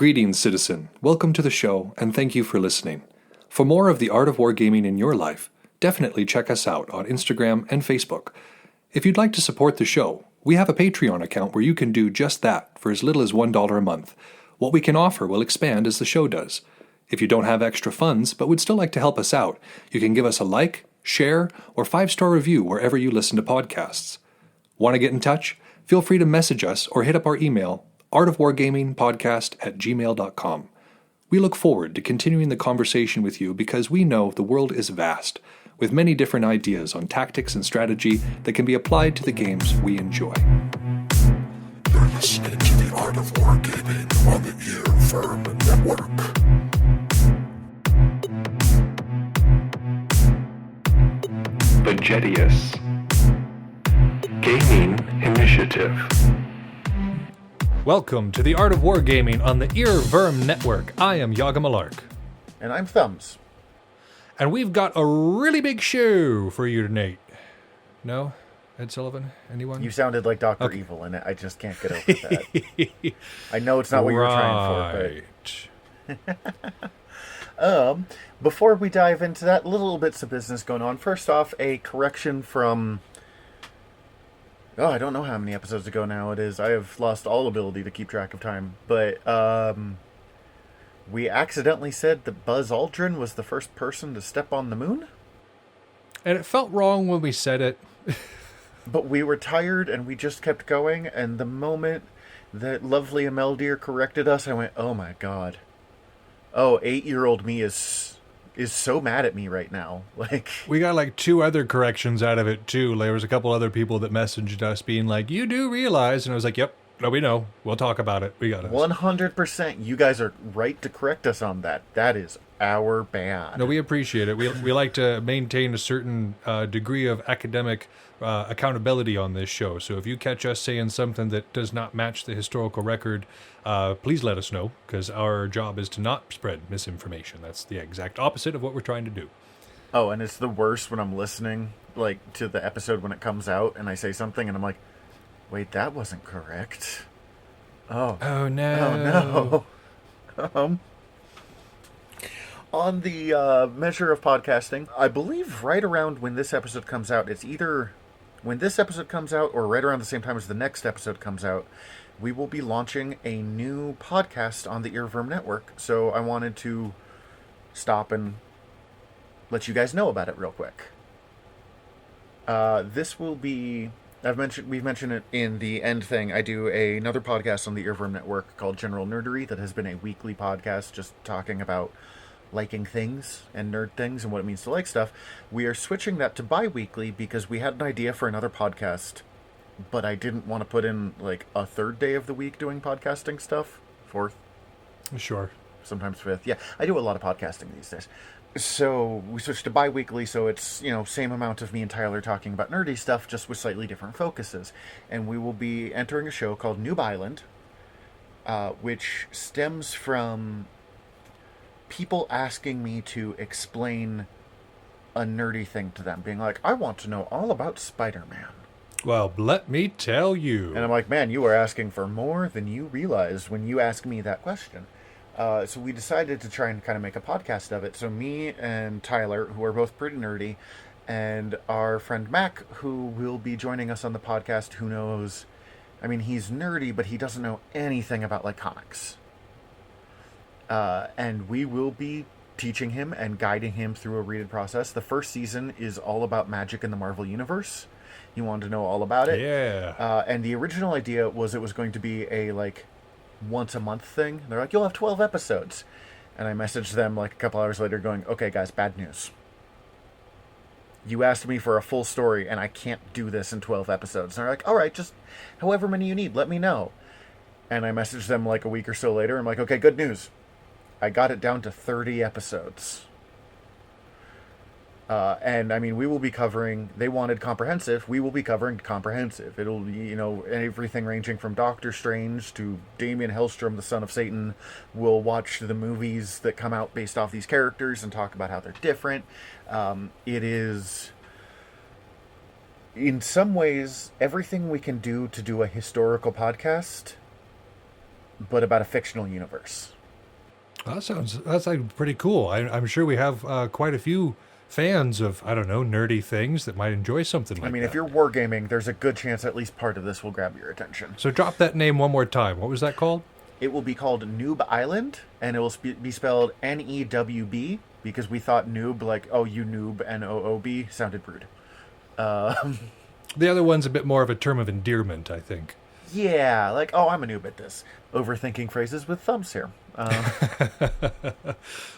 Greetings, citizen. Welcome to the show, and thank you for listening. For more of the art of wargaming in your life, definitely check us out on Instagram and Facebook. If you'd like to support the show, we have a Patreon account where you can do just that for as little as $1 a month. What we can offer will expand as the show does. If you don't have extra funds but would still like to help us out, you can give us a like, share, or 5-star review wherever you listen to podcasts. Want to get in touch? Feel free to message us or hit up our email, artofwargamingpodcast@gmail.com. We look forward to continuing the conversation with you because we know the world is vast, with many different ideas on tactics and strategy that can be applied to the games we enjoy. You're listening to the Art of Wargaming on the Ear Firm Network. Vegetius Gaming Initiative. Welcome to the Art of Wargaming on the Earworm Network. I am Yaga Malark. And I'm Thumbs. And we've got a really big show for you tonight. No? Ed Sullivan? Anyone? You sounded like Dr. Evil, and I just can't get over that. I know it's not what you were trying for, but... Before we dive into that, little bits of business going on. First off, a correction from... I don't know how many episodes ago now it is. I have lost all ability to keep track of time. But, we accidentally said that Buzz Aldrin was the first person to step on the moon. And it felt wrong when we said it. But we were tired and we just kept going. And the moment that lovely Ameldir corrected us, I went, oh my god. Oh, 8-year-old me is so mad at me right now. We got 2 other corrections out of it too. There was a couple other people that messaged us being like, you do realize, and I was like, yep, no, we know. We'll talk about it. We got it. 100%. You guys are right to correct us on that. That is our bad. No, we appreciate it. We like to maintain a certain degree of academic accountability on this show. So if you catch us saying something that does not match the historical record, please let us know, because our job is to not spread misinformation. That's the exact opposite of what we're trying to do. Oh, and it's the worst when I'm listening to the episode when it comes out and I say something and I'm like, wait, that wasn't correct. Oh no. On the measure of podcasting, I believe right around when this episode comes out, it's either when this episode comes out or right around the same time as the next episode comes out, we will be launching a new podcast on the Earworm Network. So I wanted to stop and let you guys know about it real quick. This will be... we've mentioned it in the end thing. I do another podcast on the Earworm Network called General Nerdery that has been a weekly podcast just talking about liking things and nerd things and what it means to like stuff. We are switching that to bi-weekly because we had an idea for another podcast, but I didn't want to put in a third day of the week doing podcasting stuff. Fourth. Sure. Sometimes fifth. Yeah, I do a lot of podcasting these days. So we switched to bi-weekly, so it's, same amount of me and Tyler talking about nerdy stuff, just with slightly different focuses. And we will be entering a show called Noob Island, which stems from people asking me to explain a nerdy thing to them, being like, I want to know all about Spider-Man. Well, let me tell you. And I'm like, man, you are asking for more than you realize when you ask me that question. So we decided to try and kind of make a podcast of it. So me and Tyler, who are both pretty nerdy, and our friend Mac, who will be joining us on the podcast, who knows, he's nerdy, but he doesn't know anything about comics. And we will be teaching him and guiding him through a reading process. The first season is all about magic in the Marvel Universe. He wanted to know all about it. Yeah. And the original idea was it was going to be a, once a month thing. They're like, you'll have 12 episodes. And I messaged them a couple hours later going, okay, guys, bad news. You asked me for a full story, and I can't do this in 12 episodes. And they're like, all right, just however many you need, let me know. And I messaged them a week or so later. I'm like, okay, good news. I got it down to 30 episodes. And we will be covering, they wanted comprehensive, we will be covering comprehensive. It'll be, everything ranging from Doctor Strange to Damien Hellstrom, the son of Satan. We'll watch the movies that come out based off these characters and talk about how they're different. It is, in some ways, everything we can do to do a historical podcast but about a fictional universe. That's like pretty cool. I'm sure we have quite a few fans of, I don't know, nerdy things that might enjoy something like that. I mean, if you're wargaming, there's a good chance at least part of this will grab your attention. So drop that name one more time. What was that called? It will be called Noob Island, and it will be spelled Newb, because we thought noob, like, oh, you noob, Noob, sounded rude. The other one's a bit more of a term of endearment, I think. Yeah, like, oh, I'm a noob at this. Overthinking phrases with thumbs here.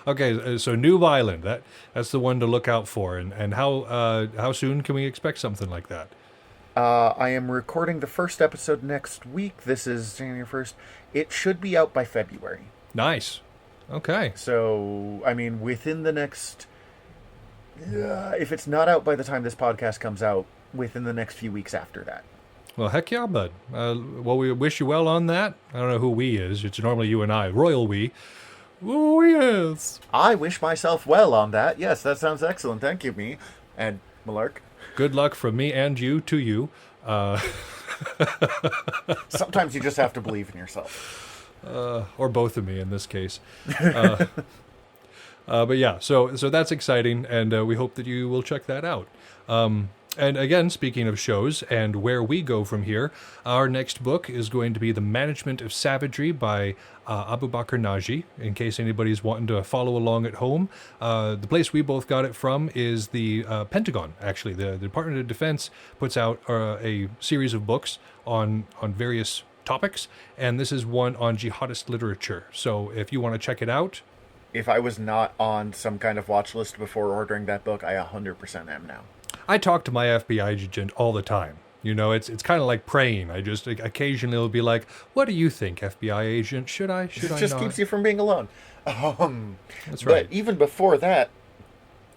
Okay, so Noob Island, that's the one to look out for. And how soon can we expect something like that? I am recording the first episode next week. This is January 1st. It should be out by February. Nice. Okay. So, I mean, within the next... if it's not out by the time this podcast comes out, within the next few weeks after that. Well, heck yeah, bud. Well, we wish you well on that. I don't know who we is. It's normally you and I. Royal we. Oh, yes. I wish myself well on that. Yes, that sounds excellent. Thank you, me. And Malark. Good luck from me and you to you. Sometimes you just have to believe in yourself. Or both of me in this case. But yeah, so that's exciting, and we hope that you will check that out. And again, speaking of shows and where we go from here, our next book is going to be The Management of Savagery by Abu Bakr Naji, in case anybody's wanting to follow along at home. The place we both got it from is the Pentagon, actually. The Department of Defense puts out a series of books on various topics, and this is one on jihadist literature. So if you want to check it out... If I was not on some kind of watch list before ordering that book, I 100% am now. I talk to my FBI agent all the time. You know, it's kind of like praying. I just occasionally will be like, "What do you think, FBI agent? Should I? Should I not?" It just keeps you from being alone. That's right. But even before that,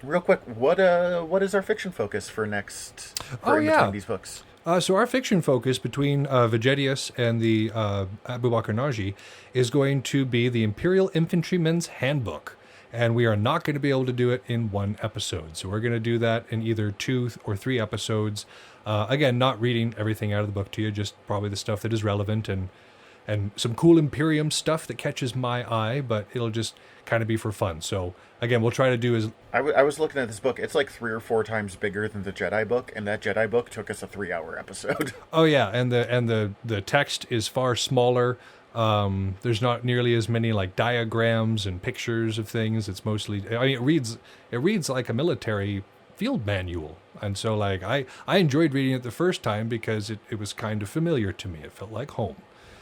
real quick, what is our fiction focus for next? Between these books. So our fiction focus between Vegetius and the Abu Bakr Naji is going to be the Imperial Infantryman's Handbook. And we are not going to be able to do it in one episode. So we're going to do that in either 2 or 3 episodes. Again, not reading everything out of the book to you, just probably the stuff that is relevant and some cool Imperium stuff that catches my eye, but it'll just kind of be for fun. So again, we'll try to do is... I was looking at this book. It's like 3 or 4 times bigger than the Jedi book, and that Jedi book took us a 3-hour episode. Oh yeah, and the text is far smaller. There's not nearly as many like diagrams and pictures of things. It's mostly, I mean, it reads like a military field manual. And so like, I enjoyed reading it the first time because it was kind of familiar to me. It felt like home.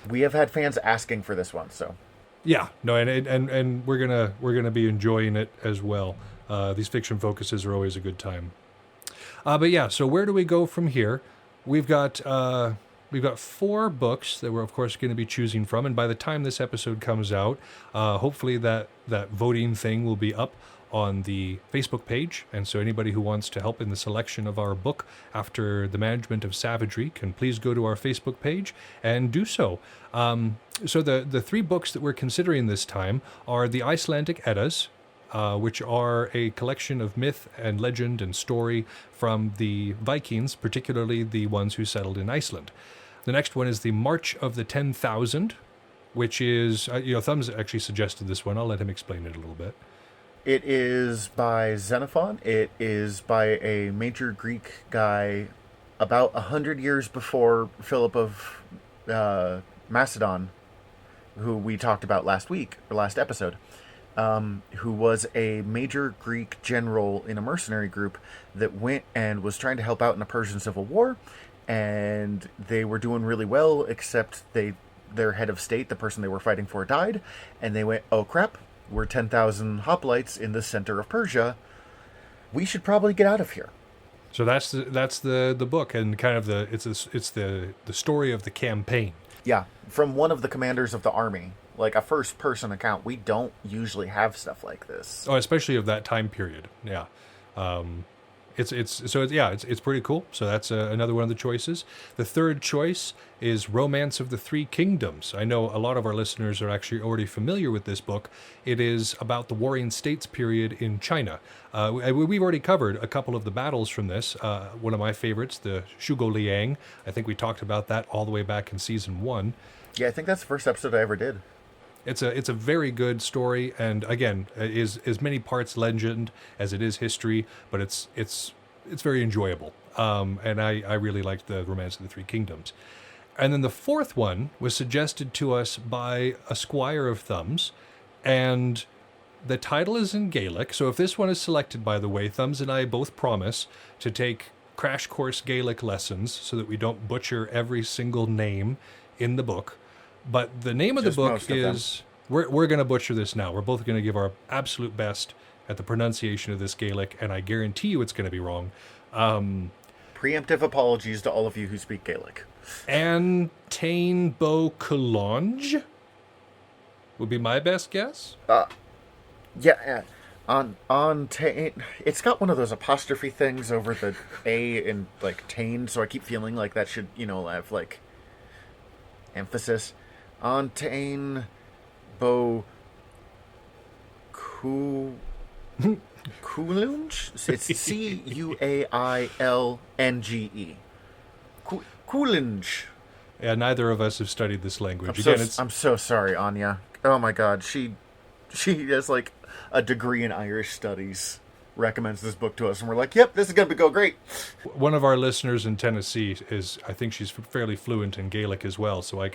We have had fans asking for this one, so. Yeah, no, and we're gonna be enjoying it as well. These fiction focuses are always a good time. But yeah, so where do we go from here? We've got 4 books that we're, of course, going to be choosing from. And by the time this episode comes out, hopefully that voting thing will be up on the Facebook page. And so anybody who wants to help in the selection of our book after The Management of Savagery can please go to our Facebook page and do so. So the 3 books that we're considering this time are the Icelandic Eddas, which are a collection of myth and legend and story from the Vikings, particularly the ones who settled in Iceland. The next one is the March of the 10,000, which is, Thumbs actually suggested this one. I'll let him explain it a little bit. It is by Xenophon. It is by a major Greek guy about 100 years before Philip of Macedon, who we talked about last episode, who was a major Greek general in a mercenary group that went and was trying to help out in the Persian Civil War. And they were doing really well, except their head of state, the person they were fighting for, died. And they went, oh crap, we're 10,000 hoplites in the center of Persia. We should probably get out of here. So that's the book, and kind of it's the story of the campaign. Yeah, from one of the commanders of the army, like a first-person account. We don't usually have stuff like this. Oh, especially of that time period. Yeah. It's pretty cool. So that's another one of the choices. The third choice is Romance of the Three Kingdoms. I know a lot of our listeners are actually already familiar with this book. It is about the Warring States period in China. We've already covered a couple of the battles from this. One of my favorites, the Zhuge Liang. I think we talked about that all the way back in season 1. Yeah, I think that's the first episode I ever did. It's a very good story, and again, is as many parts legend as it is history, but it's very enjoyable. And I really liked the Romance of the Three Kingdoms. And then the fourth one was suggested to us by a squire of Thumbs, and the title is in Gaelic. So if this one is selected, by the way, Thumbs and I both promise to take crash course Gaelic lessons so that we don't butcher every single name in the book. But the name of the book is, we're going to butcher this now. We're both going to give our absolute best at the pronunciation of this Gaelic, and I guarantee you it's going to be wrong. Preemptive apologies to all of you who speak Gaelic. Antain Bo Colonge would be my best guess. Yeah, it's got one of those apostrophe things over the A in, like, Tain, so I keep feeling like that should, have, like, emphasis. Antain Bo Coolunge? It's Cuailnge. Coolunge. Yeah, neither of us have studied this language. I'm so sorry, Anya. Oh my god, she has, like, a degree in Irish studies, recommends this book to us, and we're like, yep, this is going to go great. One of our listeners in Tennessee I think she's fairly fluent in Gaelic as well, so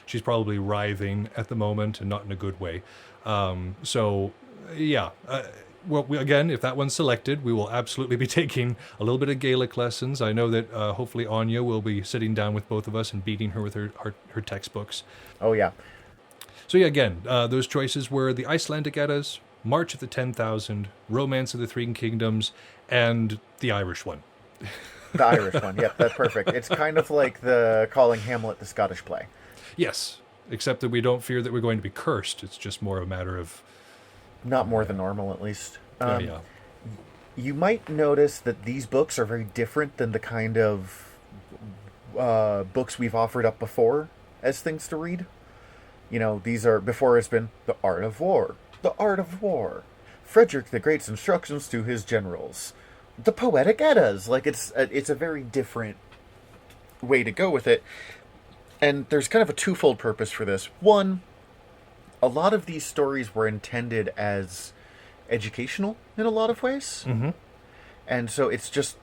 she's probably writhing at the moment, and not in a good way. Again, if that one's selected, we will absolutely be taking a little bit of Gaelic lessons. I know that hopefully Anya will be sitting down with both of us and beating her with her textbooks. Oh, yeah. So yeah, again, those choices were the Icelandic Eddas, March of the 10,000, Romance of the Three Kingdoms, and the Irish one. The Irish one, yep, that's perfect. It's kind of like the calling Hamlet the Scottish play. Yes, except that we don't fear that we're going to be cursed. It's just more a matter of... Not more than normal, at least. Yeah. You might notice that these books are very different than the kind of books we've offered up before as things to read. These are... Before it's been The Art of War. The Art of War. Frederick the Great's instructions to his generals. The Poetic Eddas. Like, it's a very different way to go with it. And there's kind of a twofold purpose for this. One, a lot of these stories were intended as educational in a lot of ways. Mm-hmm. And so it's just...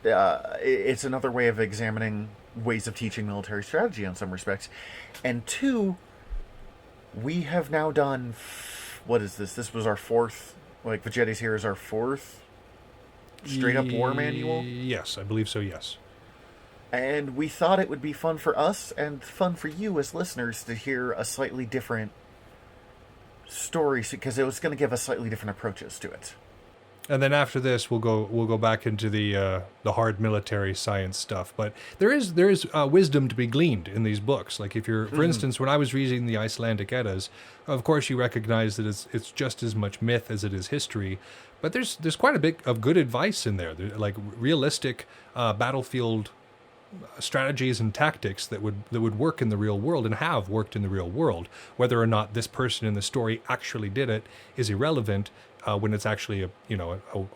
it's another way of examining ways of teaching military strategy in some respects. And two, we have now done... What is this? This was our fourth... Like, Vegetti's here is our fourth straight-up war manual? Yes, I believe so, yes. And we thought it would be fun for us and fun for you as listeners to hear a slightly different story, because it was going to give us slightly different approaches to it. And then after this, we'll go back into the hard military science stuff. But there is wisdom to be gleaned in these books. Like if you're, for instance, when I was reading the Icelandic Eddas, of course you recognize that it's just as much myth as it is history. But there's quite a bit of good advice in there, like realistic battlefield strategies and tactics that would work in the real world and have worked in the real world. Whether or not this person in the story actually did it is irrelevant. When it's actually a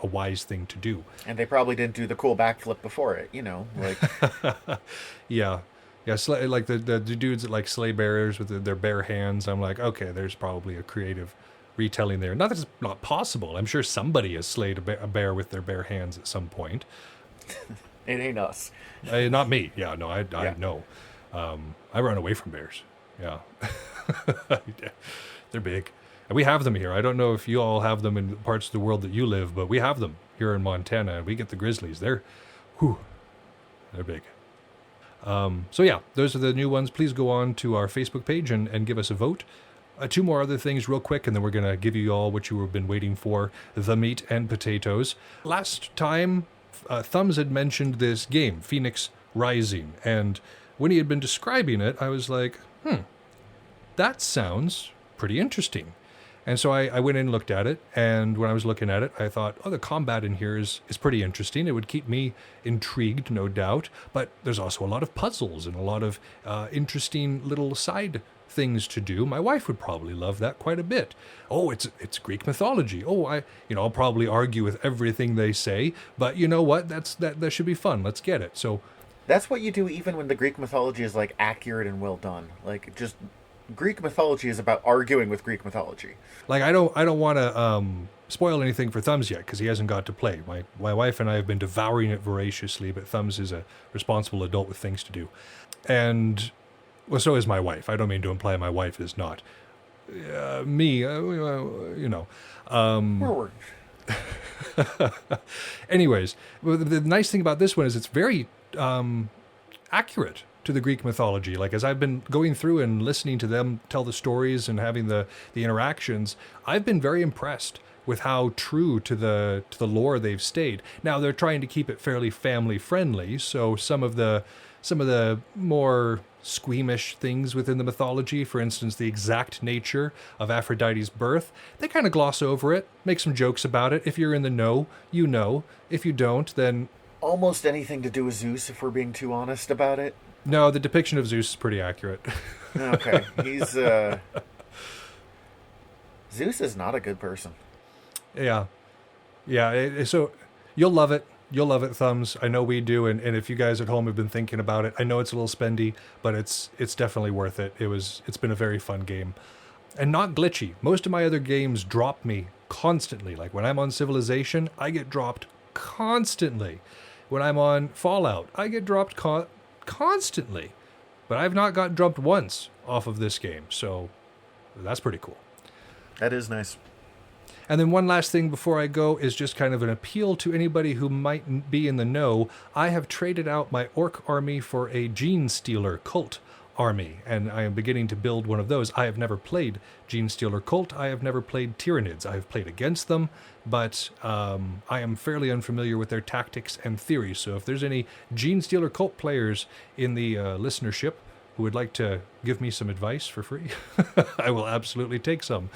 wise thing to do. And they probably didn't do the cool backflip before it, like... Yeah, like the dudes that like sleigh bearers with their bare hands. I'm like, okay, there's probably a creative retelling there. Not that it's not possible. I'm sure somebody has slayed a bear with their bare hands at some point. It ain't us. Not me. Yeah, no, I know. I run away from bears. Yeah. They're big. And we have them here. I don't know if you all have them in parts of the world that you live, but we have them here in Montana. We get the grizzlies. They're big. So yeah, those are the new ones. Please go on to our Facebook page and give us a vote. Two more other things real quick, and then we're going to give you all what you have been waiting for, the meat and potatoes. Last time, Thumbs had mentioned this game, Phoenix Rising, and when he had been describing it, I was like, that sounds pretty interesting. And so I went in and looked at it, and when I was looking at it, I thought, the combat in here is pretty interesting. It would keep me intrigued, no doubt, but there's also a lot of puzzles and a lot of interesting little side things to do. My wife would probably love that quite a bit. Oh, it's Greek mythology. Oh, I'll probably argue with everything they say, but you know what? That should be fun. Let's get it. So That's what you do even when the Greek mythology is like accurate and well done. Like just Greek mythology is about arguing with Greek mythology. Like I don't want to spoil anything for Thumbs yet because he hasn't got to play. My wife and I have been devouring it voraciously, but Thumbs is a responsible adult with things to do, and well, so is my wife. I don't mean to imply my wife is not. Me, you know. Forward. Anyways, the nice thing about this one is it's very accurate to the Greek mythology. Like as I've been going through and listening to them tell the stories and having the interactions, I've been very impressed with how true to the lore they've stayed. Now they're trying to keep it fairly family friendly, so some of the more squeamish things within the mythology, for instance, the exact nature of Aphrodite's birth, they kind of gloss over it, make some jokes about it. If you're in the know, you know. If you don't, then Almost anything to do with Zeus, if we're being too honest about it. no, the depiction of Zeus is pretty accurate. Okay, he's Zeus is not a good person. Yeah. So you'll love it. You'll love it, Thumbs. I know we do, and if you guys at home have been thinking about it, I know it's a little spendy, but it's definitely worth it. It's been a very fun game. And not glitchy. Most of my other games drop me constantly. Like when I'm on Civilization, I get dropped constantly. When I'm on Fallout, I get dropped constantly. But I've not got dropped once off of this game, so that's pretty cool. That is nice. And then one last thing before I go is just kind of an appeal to anybody who might be in the know. I have traded out my orc army for a Gene Stealer cult army, and I am beginning to build one of those. I have never played Gene Stealer cult. I have never played Tyranids. I have played against them, but I am fairly unfamiliar with their tactics and theories. So if there's any Gene Stealer cult players in the listenership who would like to give me some advice for free, I will absolutely take some.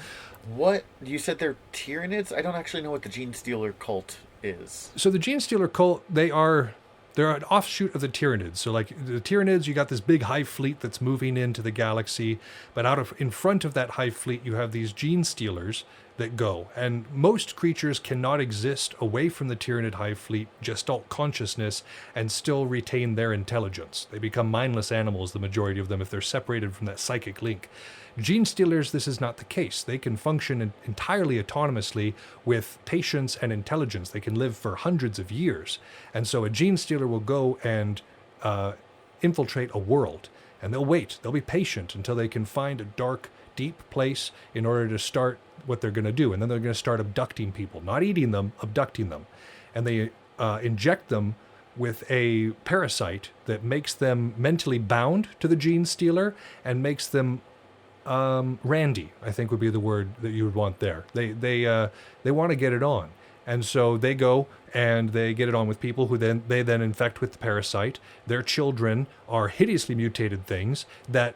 What? You said they're Tyranids? I don't actually know what the Gene Stealer cult is. So the Gene Stealer cult, they're an offshoot of the Tyranids. So like the Tyranids, you got this big hive fleet that's moving into the galaxy, but in front of that hive fleet, you have these Gene Stealers that go. And most creatures cannot exist away from the Tyranid hive fleet, Gestalt consciousness, and still retain their intelligence. They become mindless animals, the majority of them, if they're separated from that psychic link. Gene Stealers, this is not the case. They can function entirely autonomously with patience and intelligence. They can live for hundreds of years. And so a Gene Stealer will go and infiltrate a world. And they'll wait. They'll be patient until they can find a dark, deep place in order to start what they're going to do. And then they're going to start abducting people. Not eating them, abducting them. And they inject them with a parasite that makes them mentally bound to the Gene Stealer and makes them randy, I think would be the word that you would want there. They want to get it on. And so they go and they get it on with people who they then infect with the parasite. Their children are hideously mutated things that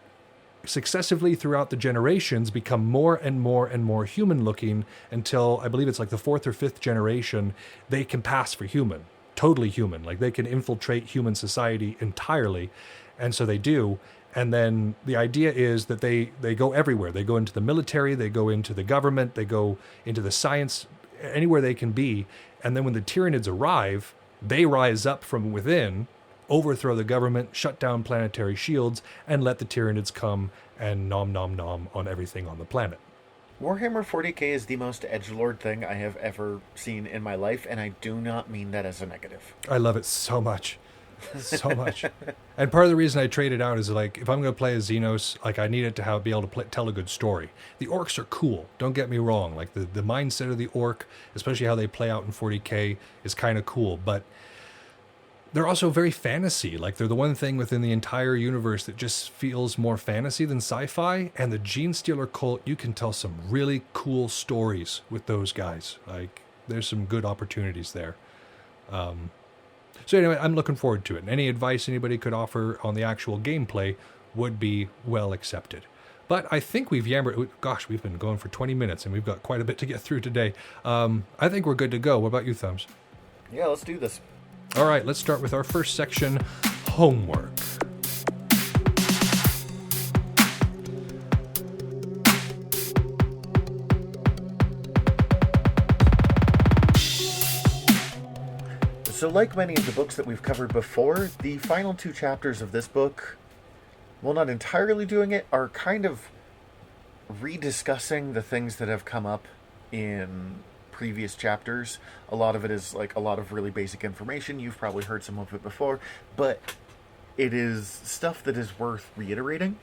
successively throughout the generations become more and more and more human looking until I believe it's like the 4th or 5th generation, they can pass for human, totally human. Like they can infiltrate human society entirely. And so they do. And then the idea is that they go everywhere. They go into the military, they go into the government, they go into the science, anywhere they can be. And then when the Tyranids arrive, they rise up from within, overthrow the government, shut down planetary shields, and let the Tyranids come and nom nom nom on everything on the planet. Warhammer 40k is the most edgelord thing I have ever seen in my life, and I do not mean that as a negative. I love it so much. So much. And part of the reason I traded out is like, if I'm going to play as Xenos, like I need it to be able to tell a good story. The orcs are cool. Don't get me wrong. Like the mindset of the orc, especially how they play out in 40k, is kind of cool. But they're also very fantasy. Like they're the one thing within the entire universe that just feels more fantasy than sci-fi. And the Gene Stealer cult, you can tell some really cool stories with those guys. Like there's some good opportunities there. So anyway, I'm looking forward to it. And any advice anybody could offer on the actual gameplay would be well accepted. But I think we've yammered. Gosh, we've been going for 20 minutes and we've got quite a bit to get through today. I think we're good to go. What about you, Thumbs? Yeah, let's do this. All right, let's start with our first section, homework. So like many of the books that we've covered before, the final 2 chapters of this book, while not entirely doing it, are kind of rediscussing the things that have come up in previous chapters. A lot of it is like a lot of really basic information. You've probably heard some of it before, but it is stuff that is worth reiterating.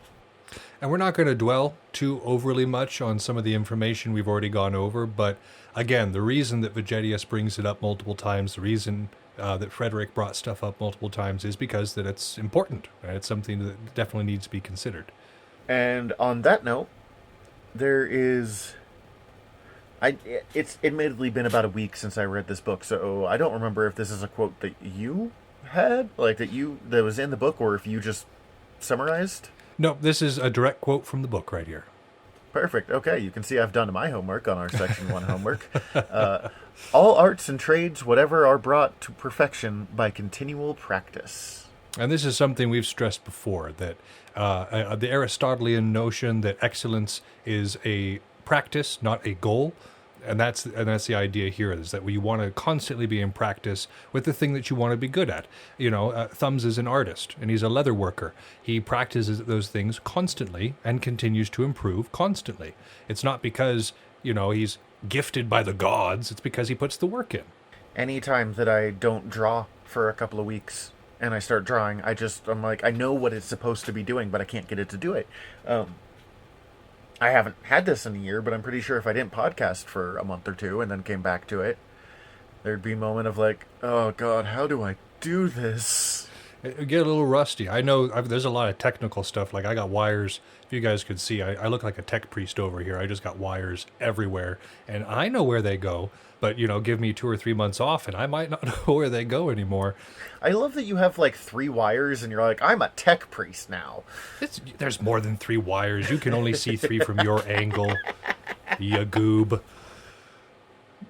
And we're not going to dwell too overly much on some of the information we've already gone over, but again, the reason that Vegetius brings it up multiple times, the reason that Frederick brought stuff up multiple times is because that it's important, right? It's something that definitely needs to be considered. And on that note, there is... it's admittedly been about a week since I read this book, so I don't remember if this is a quote that you had, like that was in the book, or if you just summarized. No, this is a direct quote from the book right here. Perfect. Okay, you can see I've done my homework on our Section 1 homework. All arts and trades, whatever, are brought to perfection by continual practice. And this is something we've stressed before, that the Aristotelian notion that excellence is a practice, not a goal. And that's the idea here, is that we want to constantly be in practice with the thing that you want to be good at. You know, Thumbs is an artist, and he's a leather worker. He practices those things constantly and continues to improve constantly. It's not because, you know, he's gifted by the gods. It's because he puts the work in. Anytime that I don't draw for a couple of weeks and I start drawing, I'm like, I know what it's supposed to be doing, but I can't get it to do it. I haven't had this in a year, but I'm pretty sure if I didn't podcast for a month or two and then came back to it, there'd be a moment of like, oh God, how do I do this? It get a little rusty. I know there's a lot of technical stuff. Like I got wires. If you guys could see, I look like a tech priest over here. I just got wires everywhere, and I know where they go. But, you know, give me 2 or 3 months off, and I might not know where they go anymore. I love that you have, like, 3 wires, and you're like, I'm a tech priest now. There's more than 3 wires. You can only see 3 from your angle, you goob.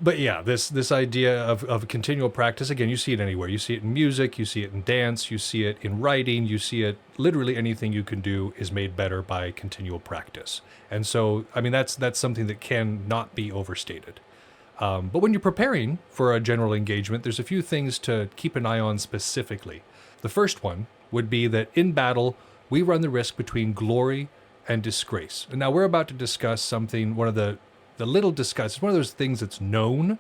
But, yeah, this idea of continual practice, again, you see it anywhere. You see it in music, you see it in dance, you see it in writing, you see it, literally anything you can do is made better by continual practice. And so, I mean, that's something that cannot be overstated. But when you're preparing for a general engagement, there's a few things to keep an eye on specifically. The first one would be that in battle, we run the risk between glory and disgrace. And now we're about to discuss something, one of the little discussed, it's one of those things that's known,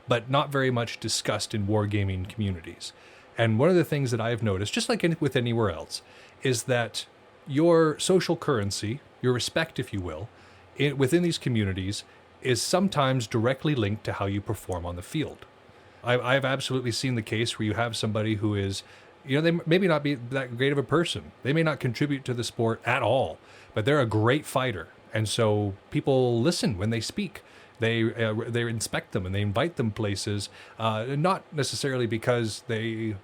but not very much discussed in wargaming communities. And one of the things that I've noticed, just like with anywhere else, is that your social currency, your respect, if you will, within these communities is sometimes directly linked to how you perform on the field. I've absolutely seen the case where you have somebody who is, you know, they maybe not be that great of a person. They may not contribute to the sport at all, but they're a great fighter. And so people listen when they speak. They inspect them and they invite them places, not necessarily because they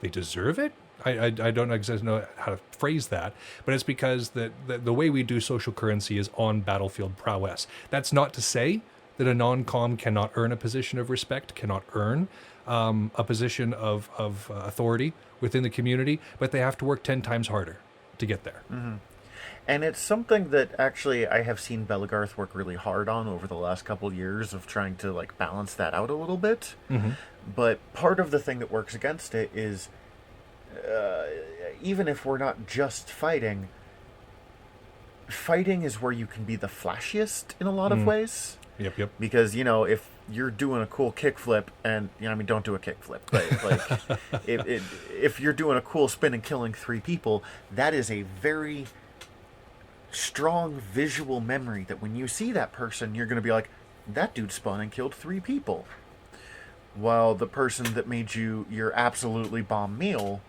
deserve it. I don't exactly know how to phrase that, but it's because the way we do social currency is on battlefield prowess. That's not to say that a non-com cannot earn a position of respect, cannot earn a position of authority within the community, but they have to work 10 times harder to get there. Mm-hmm. And it's something that actually I have seen Belagarth work really hard on over the last couple of years of trying to like balance that out a little bit. Mm-hmm. But part of the thing that works against it is even if we're not just fighting is where you can be the flashiest in a lot of ways. Yep. Because, you know, if you're doing a cool kickflip and, you know, I mean, don't do a kickflip, but like if you're doing a cool spin and killing 3 people, that is a very strong visual memory that when you see that person, you're going to be like, that dude spun and killed 3 people. While the person that made you your absolutely bomb meal,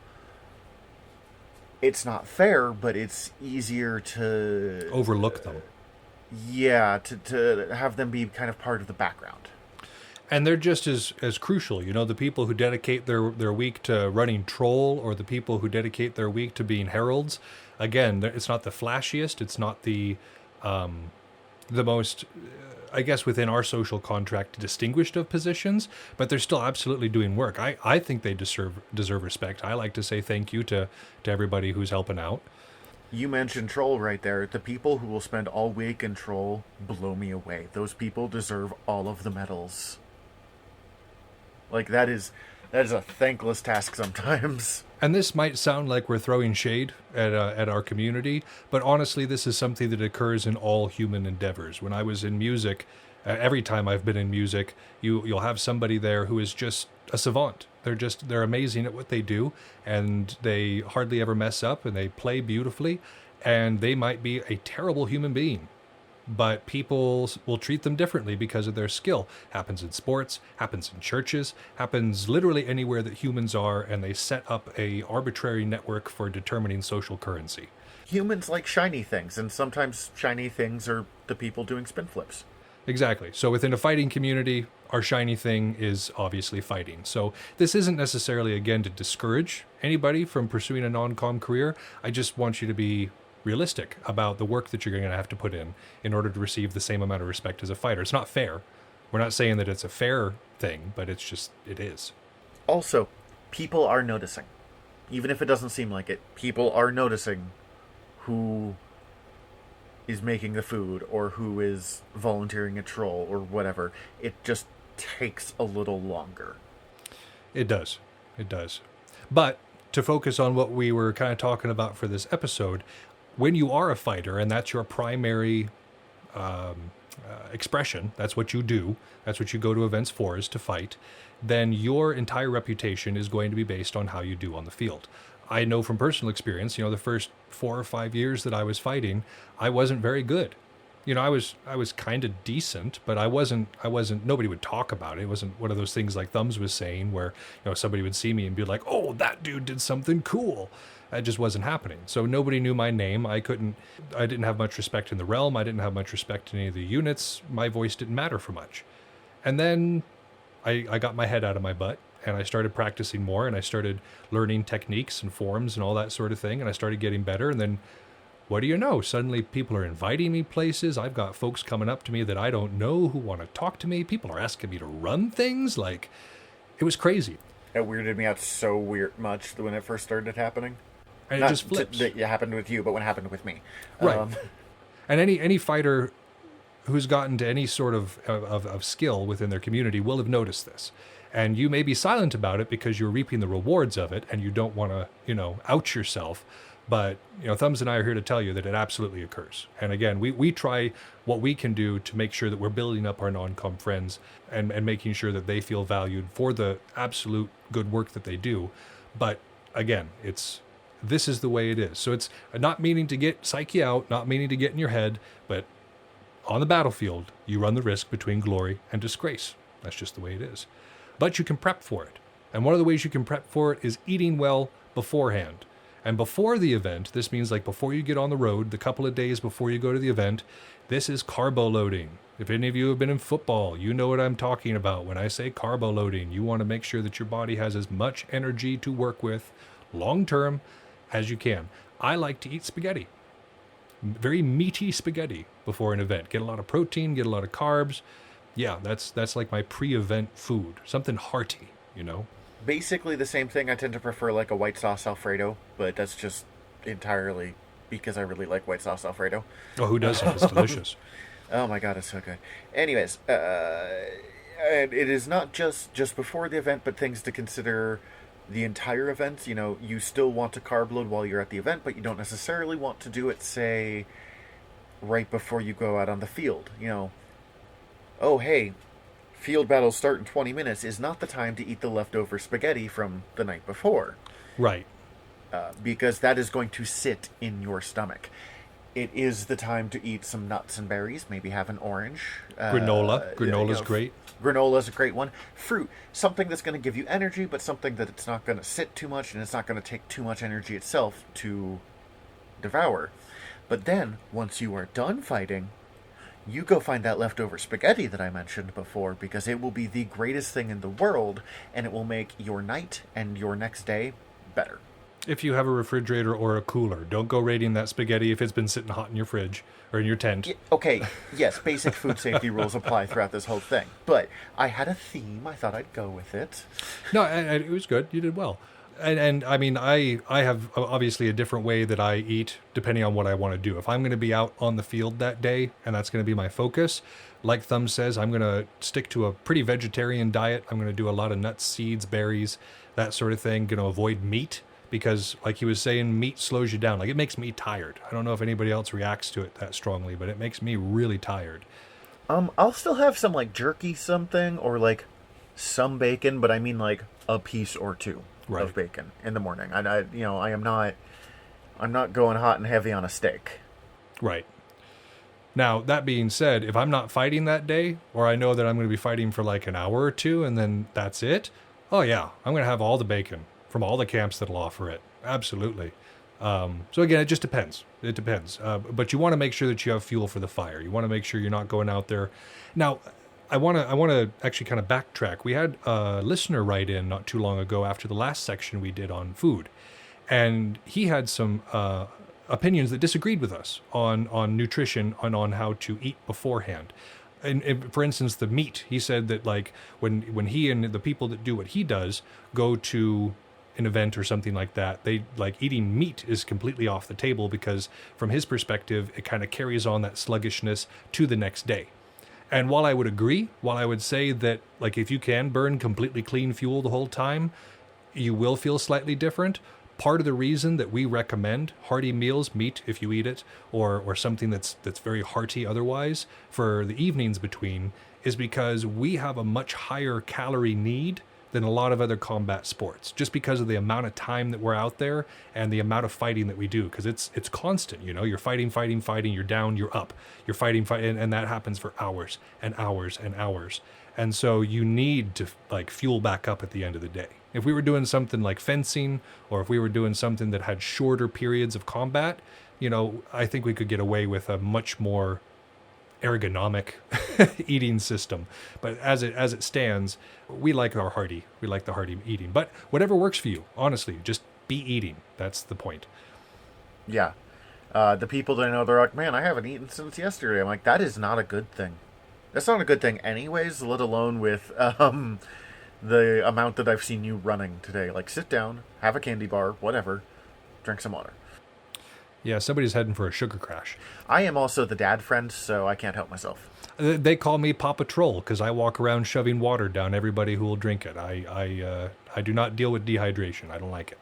it's not fair, but it's easier to overlook them. Yeah, to have them be kind of part of the background. And they're just as crucial, you know, the people who dedicate their week to running troll, or the people who dedicate their week to being heralds. Again, it's not the flashiest, it's not the most, I guess, within our social contract, distinguished of positions, but they're still absolutely doing work. I think they deserve respect. I like to say thank you to everybody who's helping out. You mentioned troll right there. The people who will spend all week in troll blow me away. Those people deserve all of the medals. Like, that is That is a thankless task sometimes. And this might sound like we're throwing shade at our community, but honestly, this is something that occurs in all human endeavors. When I was in music, every time I've been in music, you'll have somebody there who is just a savant. They're amazing at what they do, and they hardly ever mess up, and they play beautifully, and they might be a terrible human being. But people will treat them differently because of their skill. Happens in sports, happens in churches, happens literally anywhere that humans are, and they set up a arbitrary network for determining social currency. Humans like shiny things, and sometimes shiny things are the people doing spin flips. Exactly. So within a fighting community, our shiny thing is obviously fighting. So this isn't necessarily, again, to discourage anybody from pursuing a non-com career. I just want you to be realistic about the work that you're going to have to put in order to receive the same amount of respect as a fighter. It's not fair. We're not saying that it's a fair thing, but it is. Also, people are noticing. Even if it doesn't seem like it, people are noticing who is making the food or who is volunteering a troll or whatever. It just takes a little longer. It does. It does. But to focus on what we were kind of talking about for this episode, when you are a fighter and that's your primary expression, that's what you do, that's what you go to events for, is to fight, then your entire reputation is going to be based on how you do on the field. I know from personal experience, the first 4 or 5 years that I was fighting, I wasn't very good. I was kind of decent, but I wasn't, nobody would talk about it. It wasn't one of those things like Thumbs was saying where, somebody would see me and be like, oh, that dude did something cool. That just wasn't happening. So nobody knew my name. I didn't have much respect in the realm. I didn't have much respect in any of the units. My voice didn't matter for much. And then I got my head out of my butt and I started practicing more and I started learning techniques and forms and all that sort of thing. And I started getting better. And then what do you know? Suddenly people are inviting me places. I've got folks coming up to me that I don't know who want to talk to me. People are asking me to run things. Like, it was crazy. It weirded me out so much when it first started happening. And it just flips. It happened with you, but when it happened with me. Right. And any fighter who's gotten to any sort of skill within their community will have noticed this. And you may be silent about it because you're reaping the rewards of it and you don't want to, out yourself. But, Thumbs and I are here to tell you that it absolutely occurs. And again, we try what we can do to make sure that we're building up our non-com friends and making sure that they feel valued for the absolute good work that they do. But again, this is the way it is. So it's not meaning to psych you out, not meaning to get in your head, but on the battlefield, you run the risk between glory and disgrace. That's just the way it is. But you can prep for it. And one of the ways you can prep for it is eating well beforehand. And before the event, this means like before you get on the road, the couple of days before you go to the event, this is carbo loading. If any of you have been in football, you know what I'm talking about. When I say carbo loading, you want to make sure that your body has as much energy to work with long term as you can. I like to eat spaghetti. Very meaty spaghetti before an event. Get a lot of protein, get a lot of carbs. Yeah, that's like my pre-event food. Something hearty, Basically the same thing. I tend to prefer like a white sauce Alfredo, but that's just entirely because I really like white sauce Alfredo. Oh, who doesn't? It's delicious. Oh my god, it's so good. Anyways, and it is not just before the event, but things to consider the entire event. You still want to carb load while you're at the event, but you don't necessarily want to do it, say, right before you go out on the field. Oh, hey, field battles start in 20 minutes is not the time to eat the leftover spaghetti from the night before. Right. Because that is going to sit in your stomach. It is the time to eat some nuts and berries, maybe have an orange. Granola. Granola's great. Granola's a great one. Fruit, something that's going to give you energy, but something that it's not going to sit too much, and it's not going to take too much energy itself to devour. But then, once you are done fighting, you go find that leftover spaghetti that I mentioned before, because it will be the greatest thing in the world, and it will make your night and your next day better. If you have a refrigerator or a cooler, don't go raiding that spaghetti if it's been sitting hot in your fridge or in your tent. Yeah, okay, yes, basic food safety rules apply throughout this whole thing. But I had a theme. I thought I'd go with it. No, it was good. You did well. And I mean, I have obviously a different way that I eat depending on what I want to do. If I'm going to be out on the field that day and that's going to be my focus, like Thumb says, I'm going to stick to a pretty vegetarian diet. I'm going to do a lot of nuts, seeds, berries, that sort of thing. Going to avoid meat because, like he was saying, meat slows you down. Like, it makes me tired. I don't know if anybody else reacts to it that strongly, but it makes me really tired. I'll still have some, like, jerky something or, like, some bacon, but I mean, like, a piece or two of bacon in the morning. I'm not going hot and heavy on a steak. Right. Now, that being said, if I'm not fighting that day, or I know that I'm going to be fighting for like an hour or two and then that's it, oh yeah, I'm going to have all the bacon from all the camps that'll offer it. Absolutely. So again, it just depends. It depends. But you want to make sure that you have fuel for the fire. You want to make sure you're not going out there. Now, I want to actually kind of backtrack. We had a listener write in not too long ago after the last section we did on food. And he had some opinions that disagreed with us on nutrition and on how to eat beforehand. And for instance, the meat, he said that like when he and the people that do what he does go to an event or something like that, they like eating meat is completely off the table because from his perspective, it kind of carries on that sluggishness to the next day. And while I would agree, while I would say that like if you can burn completely clean fuel the whole time, you will feel slightly different. Part of the reason that we recommend hearty meals, meat if you eat it, or something that's very hearty otherwise, for the evenings between, is because we have a much higher calorie need than a lot of other combat sports, just because of the amount of time that we're out there and the amount of fighting that we do, because it's constant. You're fighting, you're down, you're up, you're fighting, and that happens for hours and hours and hours. And so you need to like fuel back up at the end of the day. If we were doing something like fencing, or if we were doing something that had shorter periods of combat, I think we could get away with a much more ergonomic eating system. But as it stands, we like the hearty eating. But whatever works for you, honestly, just be eating. That's the point. Yeah. The people that I know, they're like, man, I haven't eaten since yesterday. I'm like, that is not a good thing. That's not a good thing anyways, let alone with the amount that I've seen you running today. Like, sit down, have a candy bar, whatever, drink some water. Yeah, somebody's heading for a sugar crash. I am also the dad friend, so I can't help myself. They call me Papa Troll because I walk around shoving water down everybody who will drink it. I do not deal with dehydration. I don't like it.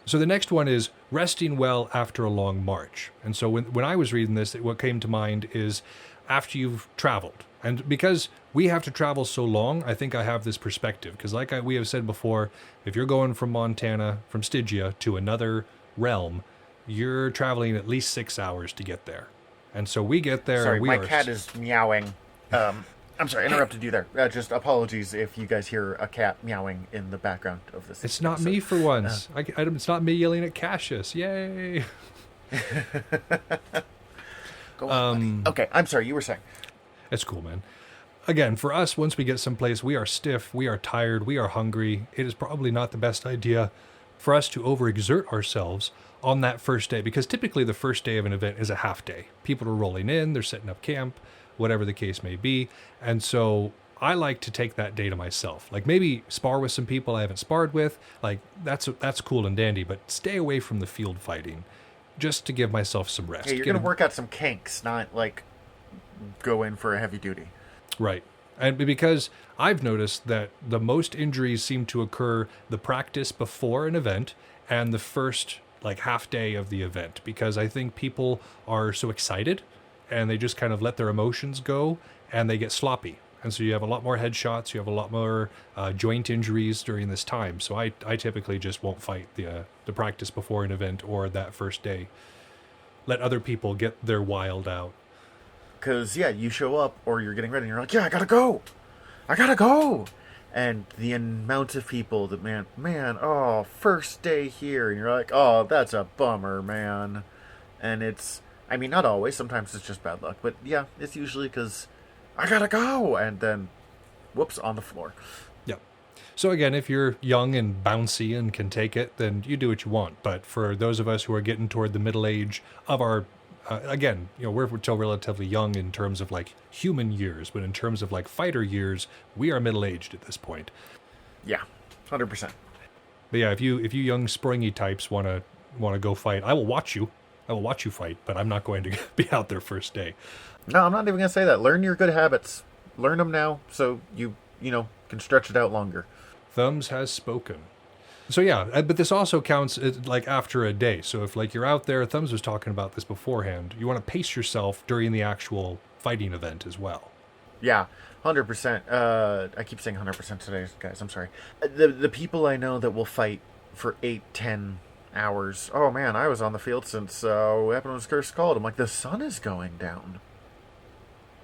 So the next one is resting well after a long march. And so when I was reading this, what came to mind is after you've traveled. And because we have to travel so long, I think I have this perspective. Because we have said before, if you're going from Montana, from Stygia, to another realm, you're traveling at least 6 hours to get there. And so we get there... Sorry, my cat is meowing. I'm sorry, I interrupted you there. Just apologies if you guys hear a cat meowing in the background of this. It's not me for once. It's not me yelling at Cassius. Yay! Go on, buddy. Okay, I'm sorry, you were saying. It's cool, man. Again, for us, once we get someplace, we are stiff, we are tired, we are hungry. It is probably not the best idea for us to overexert ourselves on that first day, because typically the first day of an event is a half day. People are rolling in, they're setting up camp, whatever the case may be. And so I like to take that day to myself. Like maybe spar with some people I haven't sparred with. Like that's cool and dandy, but stay away from the field fighting just to give myself some rest. Yeah, you're going to work out some kinks, not like go in for a heavy duty. Right. And because I've noticed that the most injuries seem to occur the practice before an event and the first like half day of the event, because I think people are so excited and they just kind of let their emotions go and they get sloppy. And so you have a lot more headshots, you have a lot more joint injuries during this time. So I typically just won't fight the practice before an event or that first day. Let other people get their wild out. Because, yeah, you show up or you're getting ready and you're like, yeah, I gotta go. And the amount of people that, man, oh, first day here. And you're like, oh, that's a bummer, man. And it's, I mean, not always. Sometimes it's just bad luck. But, yeah, it's usually because I gotta go. And then, whoops, on the floor. Yep. So, again, if you're young and bouncy and can take it, then you do what you want. But for those of us who are getting toward the middle age of our again, we're still relatively young in terms of like human years, but in terms of like fighter years, we are middle-aged at this point. Yeah, 100%. But yeah, if you young springy types want to go fight, I will watch you. I will watch you fight, but I'm not going to be out there first day. No, I'm not even going to say that. Learn your good habits. Learn them now so you can stretch it out longer. Thumbs has spoken. So yeah, but this also counts like after a day. So if like you're out there, Thumbs was talking about this beforehand, you want to pace yourself during the actual fighting event as well. Yeah, 100%. I keep saying 100% today, guys. I'm sorry. The people I know that will fight for 8, 10 hours. Oh man, I was on the field since Weapon was Curse Called. I'm like, the sun is going down.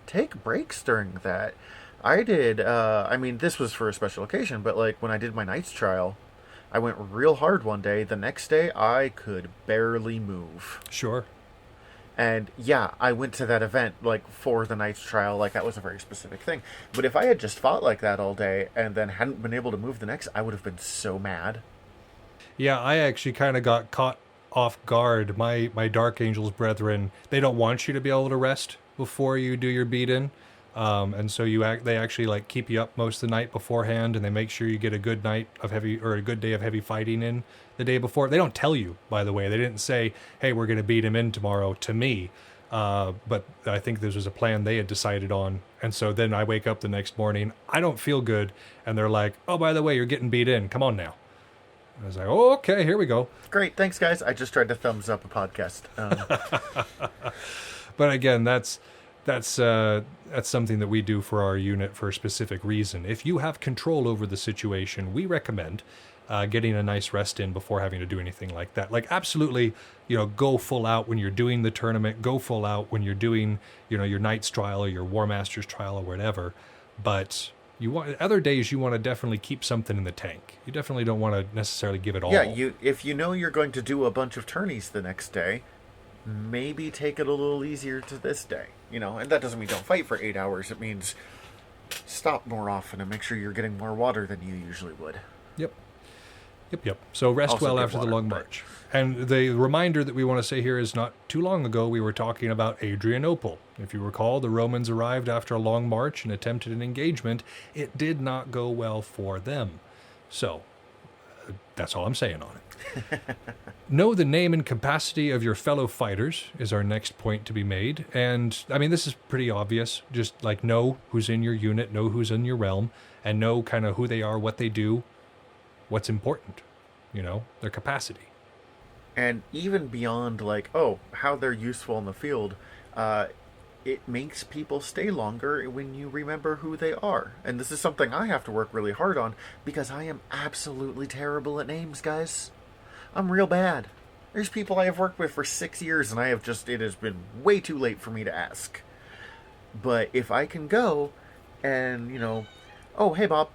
Take breaks during that. I did, this was for a special occasion, but like when I did my Knight's Trial, I went real hard one day. The next day, I could barely move. Sure. And yeah, I went to that event like for the Knight's Trial, like that was a very specific thing. But if I had just fought like that all day and then hadn't been able to move the next, I would have been so mad. Yeah, I actually kind of got caught off guard. My Dark Angels brethren, they don't want you to be able to rest before you do your beat-in. And so they actually like keep you up most of the night beforehand, and they make sure you get a good night of heavy or a good day of heavy fighting in the day before. They don't tell you, by the way. They didn't say, "Hey, we're going to beat him in tomorrow" to me. But I think this was a plan they had decided on. And so then I wake up the next morning, I don't feel good, and they're like, "Oh, by the way, you're getting beat in. Come on now." And I was like, "Oh, okay, here we go." Great, thanks guys. I just tried to thumbs up a podcast. But again, that's something that we do for our unit for a specific reason. If you have control over the situation, we recommend getting a nice rest in before having to do anything like that. Like absolutely, go full out when you're doing the tournament. Go full out when you're doing, your Knight's Trial or your War Master's Trial or whatever. But other days you want to definitely keep something in the tank. You definitely don't want to necessarily give it all. Yeah, if you know you're going to do a bunch of tourneys the next day, maybe take it a little easier to this day. And that doesn't mean don't fight for 8 hours. It means stop more often and make sure you're getting more water than you usually would. Yep. So rest Also well get after water, the long march. And the reminder that we want to say here is not too long ago we were talking about Adrianople. If you recall, the Romans arrived after a long march and attempted an engagement. It did not go well for them. So that's all I'm saying on it. Know the name and capacity of your fellow fighters is our next point to be made. And this is pretty obvious. Just like know who's in your unit, know who's in your realm, and know kind of who they are, what they do, what's important, their capacity. And even beyond like, how they're useful in the field, it makes people stay longer when you remember who they are. And this is something I have to work really hard on because I am absolutely terrible at names, guys. I'm real bad. There's people I have worked with for 6 years and it has been way too late for me to ask. But if I can go and, "Oh, hey Bob,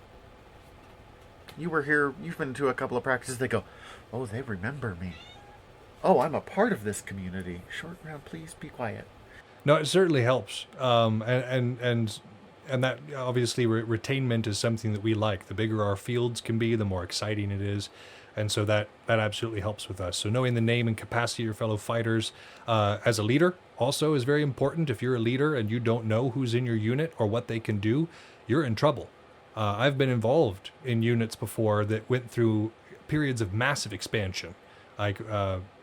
you were here, you've been to a couple of practices," they go, "Oh, they remember me. Oh, I'm a part of this community. Short round, please be quiet." No, it certainly helps. And that obviously retainment is something that we like. The bigger our fields can be, the more exciting it is. And so that absolutely helps with us. So knowing the name and capacity of your fellow fighters as a leader also is very important. If you're a leader and you don't know who's in your unit or what they can do, you're in trouble. I've been involved in units before that went through periods of massive expansion, like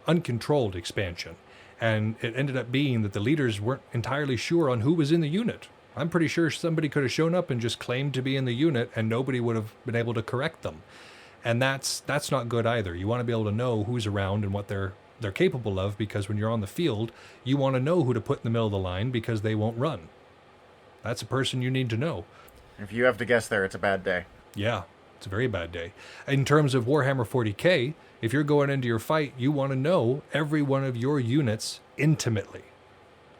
uncontrolled expansion. And it ended up being that the leaders weren't entirely sure on who was in the unit. I'm pretty sure somebody could have shown up and just claimed to be in the unit and nobody would have been able to correct them. And that's not good either. You want to be able to know who's around and what they're capable of, because when you're on the field, you want to know who to put in the middle of the line because they won't run. That's a person you need to know. If you have to guess there, it's a bad day. Yeah, it's a very bad day. In terms of Warhammer 40K, if you're going into your fight, you want to know every one of your units intimately.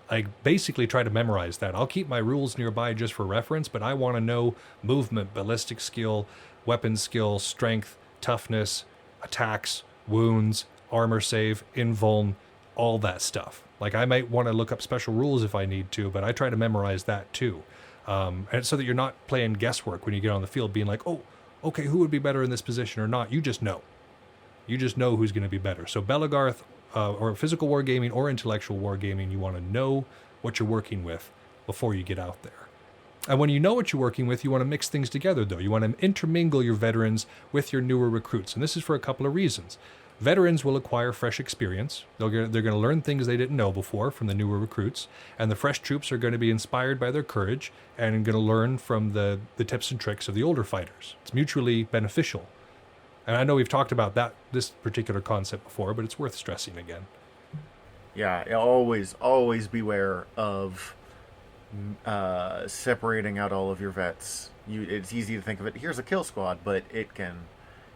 I basically try to memorize that. I'll keep my rules nearby just for reference, but I want to know movement, ballistic skill, weapon skill, strength, toughness, attacks, wounds, armor save, invuln, all that stuff. Like I might want to look up special rules if I need to, but I try to memorize that too. And so that you're not playing guesswork when you get on the field being like, "Oh, okay, who would be better in this position or not?" You just know. You just know who's going to be better. So Belagarth, or physical wargaming or intellectual wargaming, you want to know what you're working with before you get out there. And when you know what you're working with, you want to mix things together, though. You want to intermingle your veterans with your newer recruits. And this is for a couple of reasons. Veterans will acquire fresh experience. They're going to learn things they didn't know before from the newer recruits, and the fresh troops are going to be inspired by their courage and going to learn from the tips and tricks of the older fighters. It's mutually beneficial. And I know we've talked about this particular concept before, but it's worth stressing again. Yeah, always beware of separating out all of your vets. It's easy to think of it, here's a kill squad, but it can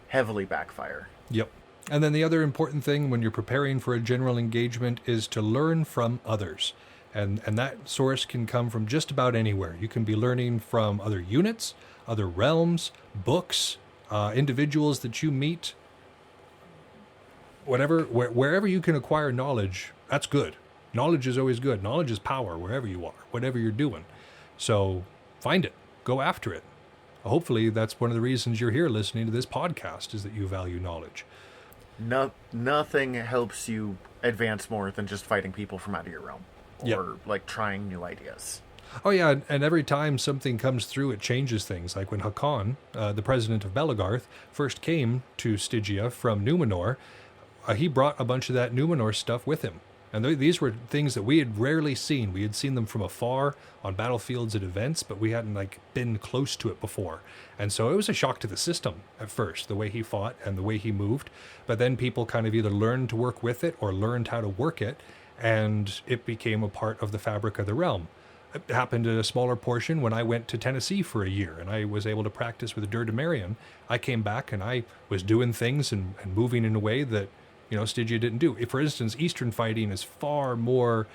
heavily backfire. Yep. And then the other important thing when you're preparing for a general engagement is to learn from others. And that source can come from just about anywhere. You can be learning from other units, other realms, books, individuals that you meet. Wherever you can acquire knowledge, that's good. Knowledge is always good. Knowledge is power wherever you are, whatever you're doing. So find it. Go after it. Hopefully that's one of the reasons you're here listening to this podcast, is that you value knowledge. Nothing helps you advance more than just fighting people from out of your realm, or like trying new ideas. Oh yeah, and every time something comes through, it changes things. Like when Hakan, the president of Belagarth, first came to Stygia from Numenor, he brought a bunch of that Numenor stuff with him. And these were things that we had rarely seen. We had seen them from afar on battlefields at events, but we hadn't been close to it before. And so it was a shock to the system at first, the way he fought and the way he moved. But then people kind of either learned to work with it or learned how to work it, and it became a part of the fabric of the realm. It happened in a smaller portion when I went to Tennessee for a year, and I was able to practice with the Durdemarian. I came back and I was doing things and moving in a way that Stygia didn't do. For instance, Eastern fighting is far more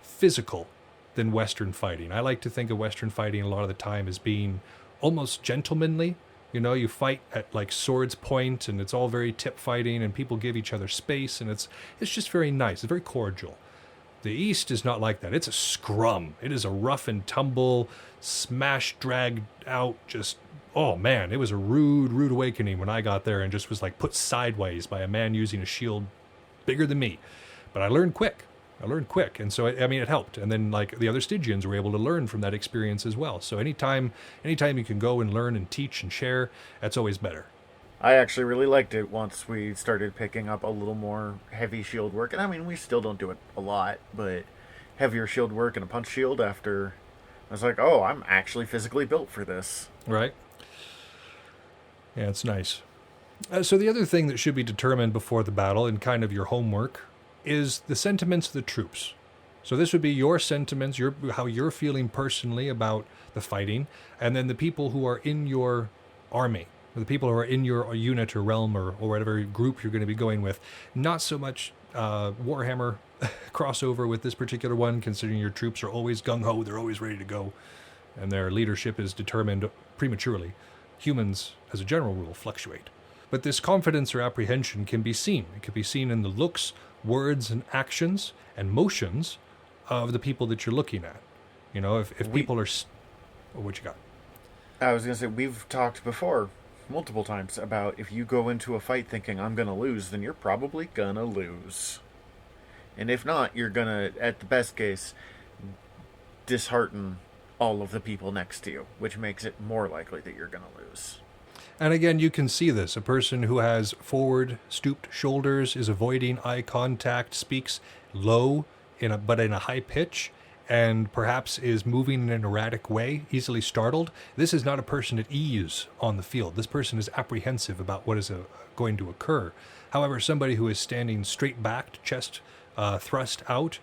physical than Western fighting. I like to think of Western fighting a lot of the time as being almost gentlemanly. You fight at swords point, and it's all very tip fighting, and people give each other space, and it's just very nice. It's very cordial. The East is not like that. It's a scrum. It is a rough and tumble, smash, dragged out, just... Oh man, it was a rude awakening when I got there and just was put sideways by a man using a shield bigger than me. But I learned quick. And so, it helped. And then the other Stygians were able to learn from that experience as well. So anytime you can go and learn and teach and share, that's always better. I actually really liked it once we started picking up a little more heavy shield work. And we still don't do it a lot, but heavier shield work and a punch shield after... I was like, oh, I'm actually physically built for this. Right. Yeah, it's nice. So the other thing that should be determined before the battle, and kind of your homework, is the sentiments of the troops. So this would be your sentiments, how you're feeling personally about the fighting, and then the people who are in your army, or the people who are in your unit or realm or whatever group you're going to be going with. Not so much Warhammer crossover with this particular one, considering your troops are always gung-ho, they're always ready to go, and their leadership is determined prematurely. Humans, as a general rule, fluctuate. But this confidence or apprehension can be seen. It can be seen in the looks, words, and actions and motions of the people that you're looking at. If people are... what you got? I was going to say, we've talked before, multiple times, about if you go into a fight thinking, I'm going to lose, then you're probably going to lose. And if not, you're going to, at the best case, dishearten all of the people next to you, which makes it more likely that you're going to lose. And again, you can see this. A person who has forward stooped shoulders is avoiding eye contact, speaks low but in a high pitch, and perhaps is moving in an erratic way, easily startled. This is not a person at ease on the field. This person is apprehensive about what is going to occur. However, somebody who is standing straight backed, chest thrust out,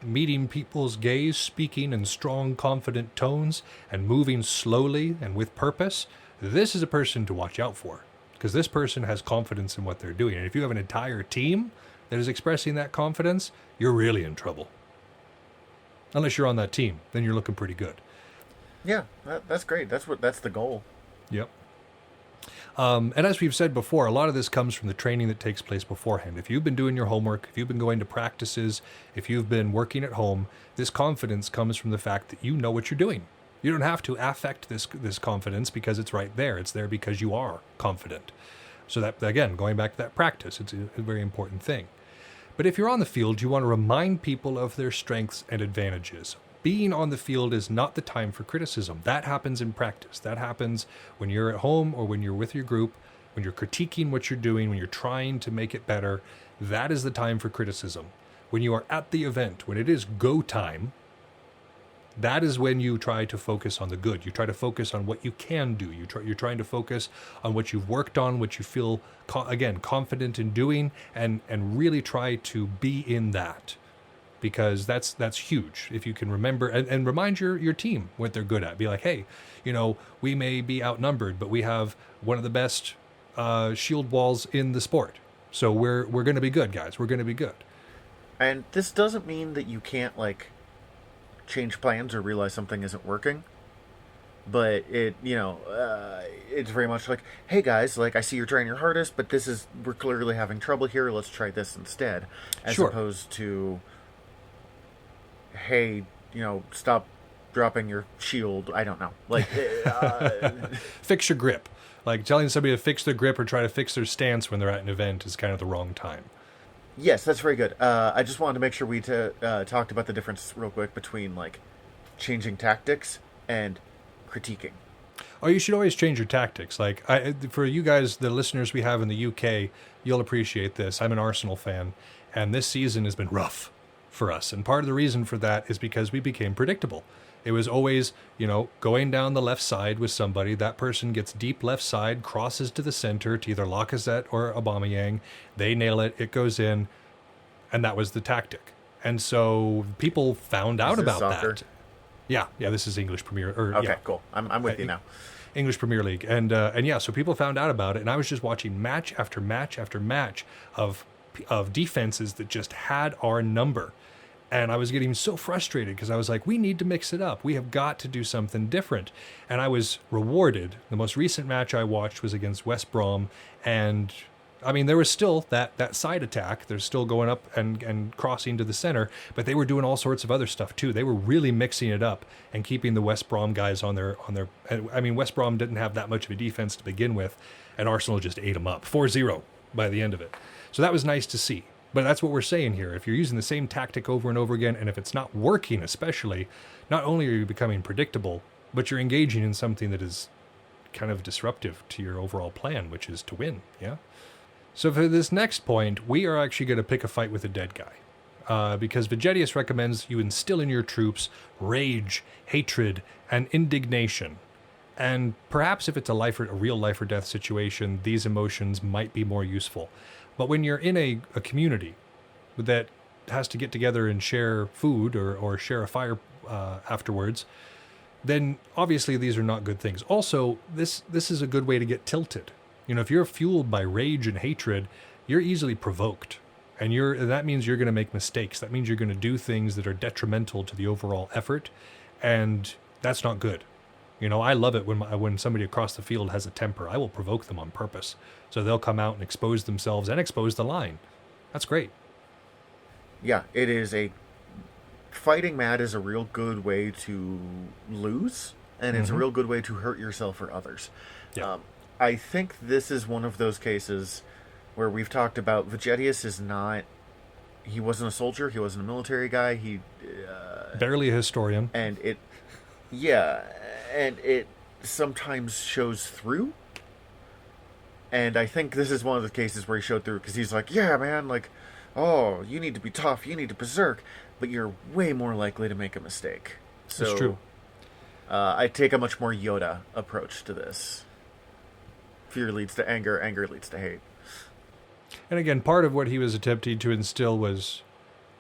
meeting people's gaze, speaking in strong, confident tones, and moving slowly and with purpose, this is a person to watch out for, because this person has confidence in what they're doing. And if you have an entire team that is expressing that confidence, you're really in trouble. Unless you're on that team, then you're looking pretty good. Yeah, that's great. That's the goal. Yep. And as we've said before, a lot of this comes from the training that takes place beforehand. If you've been doing your homework, if you've been going to practices, if you've been working at home, this confidence comes from the fact that you know what you're doing. You don't have to affect this confidence because it's right there. It's there because you are confident. So that, again, going back to that practice, it's a very important thing. But if you're on the field, you want to remind people of their strengths and advantages. Being on the field is not the time for criticism. That happens in practice. That happens when you're at home or when you're with your group. when you're critiquing what you're doing, when you're trying to make it better, that is the time for criticism. When you are at the event, when it is go time, that is when you try to focus on the good. You try to focus on what you can do. You're trying to focus on what you've worked on, what you feel, confident in doing, and really try to be in that. Because that's huge. If you can remember and remind your team what they're good at. Be like, hey, we may be outnumbered, but we have one of the best shield walls in the sport. So we're going to be good, guys. We're going to be good. And this doesn't mean that you can't, change plans or realize something isn't working. But it's very much like, hey guys, I see you're trying your hardest, but we're clearly having trouble here. Let's try this instead. As opposed to, hey, stop dropping your shield. I don't know. Fix your grip. Telling somebody to fix their grip or try to fix their stance when they're at an event is kind of the wrong time. Yes, that's very good. I just wanted to make sure we talked about the difference real quick between changing tactics and critiquing. Oh, you should always change your tactics. For you guys, the listeners we have in the UK, you'll appreciate this. I'm an Arsenal fan, and this season has been rough for us. And part of the reason for that is because we became predictable. It was always, going down the left side with somebody. That person gets deep left side, crosses to the center to either Lacazette or Aubameyang. They nail it. It goes in. And that was the tactic. And so people found out about soccer? that. Yeah, this is English Premier. Cool. I'm with you now. English Premier League. And so people found out about it. And I was just watching match after match after match of defenses that just had our number. And I was getting so frustrated because I was like, we need to mix it up. We have got to do something different. And I was rewarded. The most recent match I watched was against West Brom. And, there was still that side attack. They're still going up and crossing to the center. But they were doing all sorts of other stuff, too. They were really mixing it up and keeping the West Brom guys on their. West Brom didn't have that much of a defense to begin with. And Arsenal just ate them up. 4-0 by the end of it. So that was nice to see. But that's what we're saying here. If you're using the same tactic over and over again, and if it's not working especially, not only are you becoming predictable, but you're engaging in something that is kind of disruptive to your overall plan, which is to win, yeah? So for this next point, we are actually going to pick a fight with a dead guy. Because Vegetius recommends you instill in your troops rage, hatred, and indignation. And perhaps if it's a real life or death situation, these emotions might be more useful. But when you're in a community that has to get together and share food or share a fire afterwards, then obviously these are not good things. Also, this is a good way to get tilted. If you're fueled by rage and hatred, you're easily provoked. And that means you're going to make mistakes. That means you're going to do things that are detrimental to the overall effort. And that's not good. I love it when somebody across the field has a temper. I will provoke them on purpose. So they'll come out and expose themselves and expose the line. That's great. Yeah, it is fighting mad is a real good way to lose, and it's a real good way to hurt yourself or others. Yeah. I think this is one of those cases where we've talked about Vegetius he wasn't a soldier, he wasn't a military guy, barely a historian. And it sometimes shows through. And I think this is one of the cases where he showed through, because he's like, yeah, man, oh, you need to be tough, you need to berserk, but you're way more likely to make a mistake. So, that's true. I take a much more Yoda approach to this. Fear leads to anger, anger leads to hate. And again, part of what he was attempting to instill was,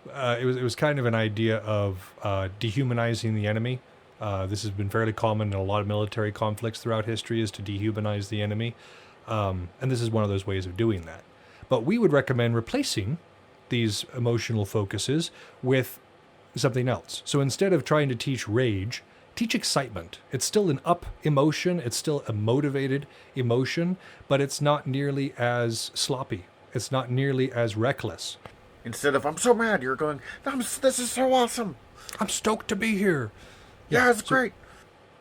it was kind of an idea of dehumanizing the enemy. This has been fairly common in a lot of military conflicts throughout history, is to dehumanize the enemy. And this is one of those ways of doing that. But we would recommend replacing these emotional focuses with something else. So instead of trying to teach rage, teach excitement. It's still an up emotion. It's still a motivated emotion, but it's not nearly as sloppy. It's not nearly as reckless. Instead of, I'm so mad, you're going, this is so awesome. I'm stoked to be here. Yeah, it's great.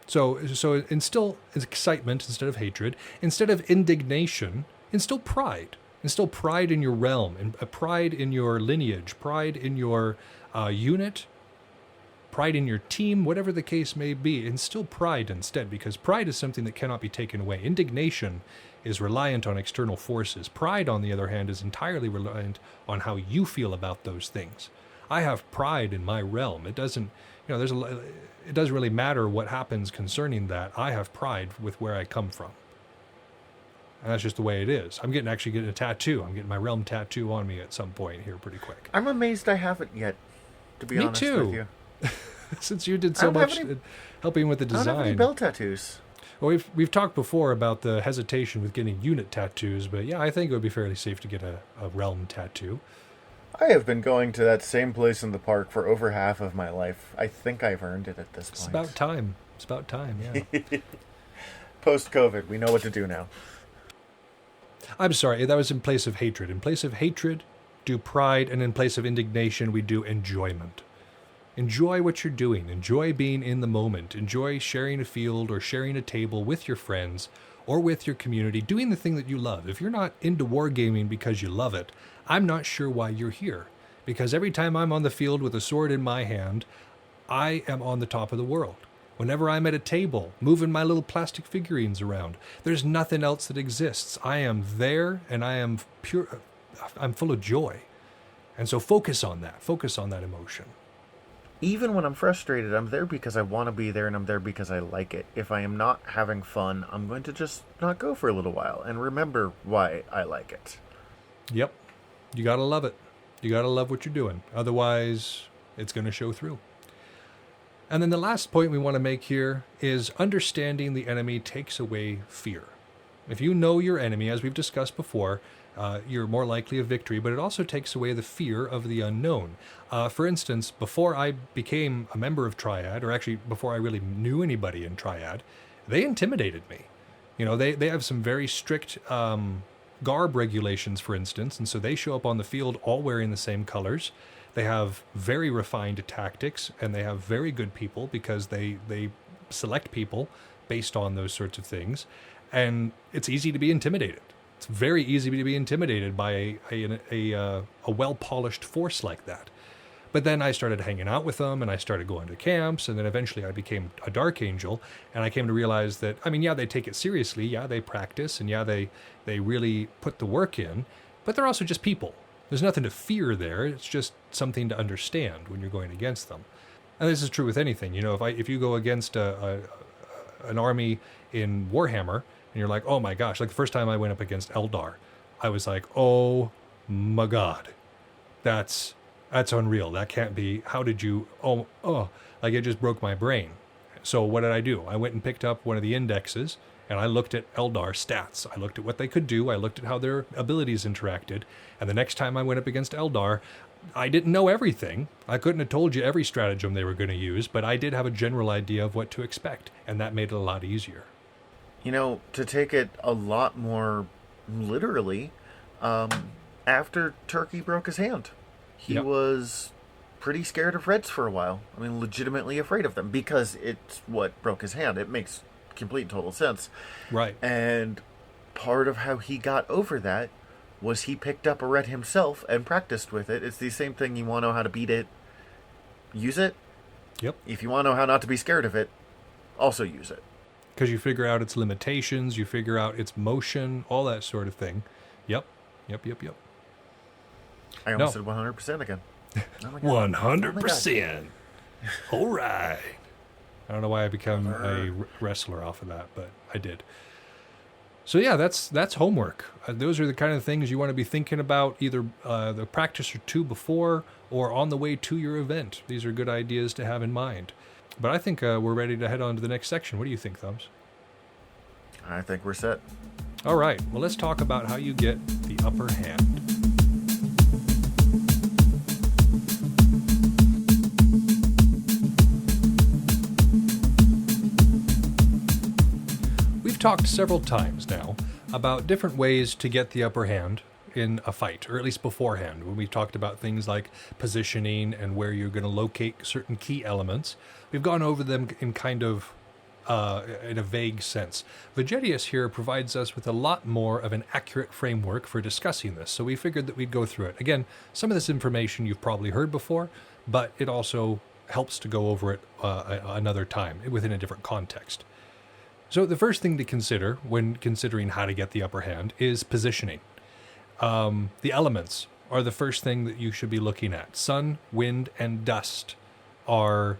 So instill excitement instead of hatred. Instead of indignation, instill pride. Instill pride in your realm, and pride in your lineage, pride in your unit, pride in your team, whatever the case may be. Instill pride instead, because pride is something that cannot be taken away. Indignation is reliant on external forces. Pride, on the other hand, is entirely reliant on how you feel about those things. I have pride in my realm. It doesn't, it doesn't really matter what happens concerning that. I have pride with where I come from. And that's just the way it is. I'm actually getting a tattoo. I'm getting my realm tattoo on me at some point here pretty quick. I'm amazed I haven't yet, to be honest with you. Since you did so much helping with the design. I don't have any bell tattoos. Well, we've talked before about the hesitation with getting unit tattoos, but yeah, I think it would be fairly safe to get a realm tattoo. I have been going to that same place in the park for over half of my life. I think I've earned it at this point. It's about time. It's about time, yeah. Post-COVID, we know what to do now. I'm sorry, that was in place of hatred. In place of hatred, do pride, and in place of indignation, we do enjoyment. Enjoy what you're doing. Enjoy being in the moment. Enjoy sharing a field or sharing a table with your friends or with your community, doing the thing that you love. If you're not into wargaming because you love it, I'm not sure why you're here. Because every time I'm on the field with a sword in my hand, I am on the top of the world. Whenever I'm at a table, moving my little plastic figurines around, there's nothing else that exists. I am there, and I am pure. I'm full of joy. And so focus on that. Focus on that emotion. Even when I'm frustrated, I'm there because I want to be there, and I'm there because I like it. If I am not having fun, I'm going to just not go for a little while and remember why I like it. Yep. You got to love it. You got to love what you're doing. Otherwise, it's going to show through. And then the last point we want to make here is understanding the enemy takes away fear. If you know your enemy, as we've discussed before, you're more likely of victory, but it also takes away the fear of the unknown. For instance, before I became a member of Triad, or actually before I really knew anybody in Triad, they intimidated me. You know, they have some very strict garb regulations, for instance, and so they show up on the field all wearing the same colors. They have very refined tactics, and they have very good people because they select people based on those sorts of things. And it's easy to be intimidated. It's very easy to be intimidated by a well-polished force like that. But then I started hanging out with them, and I started going to camps, and then eventually I became a Dark Angel, and I came to realize that, I mean, yeah, they take it seriously, yeah, they practice, and yeah, they really put the work in, but they're also just people. There's nothing to fear there. It's just something to understand when you're going against them. And this is true with anything. You know, if you go against an army in Warhammer, and you're like, oh my gosh, like the first time I went up against Eldar, I was like, oh my God, that's unreal. That can't be. How did you, like it just broke my brain. So what did I do? I went and picked up one of the indexes, and I looked at Eldar stats. I looked at what they could do. I looked at how their abilities interacted. And the next time I went up against Eldar, I didn't know everything. I couldn't have told you every stratagem they were going to use, but I did have a general idea of what to expect, and that made it a lot easier. You know, to take it a lot more literally, after Turkey broke his hand, he was pretty scared of Reds for a while. I mean, legitimately afraid of them, because it's what broke his hand. It makes complete and total sense. Right. And part of how he got over that was he picked up a Red himself and practiced with it. It's the same thing. You want to know how to beat it, use it. Yep. If you want to know how not to be scared of it, also use it. Because you figure out its limitations, you figure out its motion, all that sort of thing. Yep. I almost said 100% again. Oh my God. 100%. All right. I don't know why I became a wrestler off of that, but I did. So yeah, that's homework. Those are the kind of things you want to be thinking about, either the practice or two before or on the way to your event. These are good ideas to have in mind. But I think we're ready to head on to the next section. What do you think, Thumbs? I think we're set. All right. Well, let's talk about how you get the upper hand. We've talked several times now about different ways to get the upper hand in a fight, or at least beforehand, when we've talked about things like positioning and where you're going to locate certain key elements. We've gone over them in kind of in a vague sense. Vegetius here provides us with a lot more of an accurate framework for discussing this, so we figured that we'd go through it. Again, some of this information you've probably heard before, but it also helps to go over it another time within a different context. So the first thing to consider when considering how to get the upper hand is positioning. The elements are the first thing that you should be looking at. Sun, wind, and dust are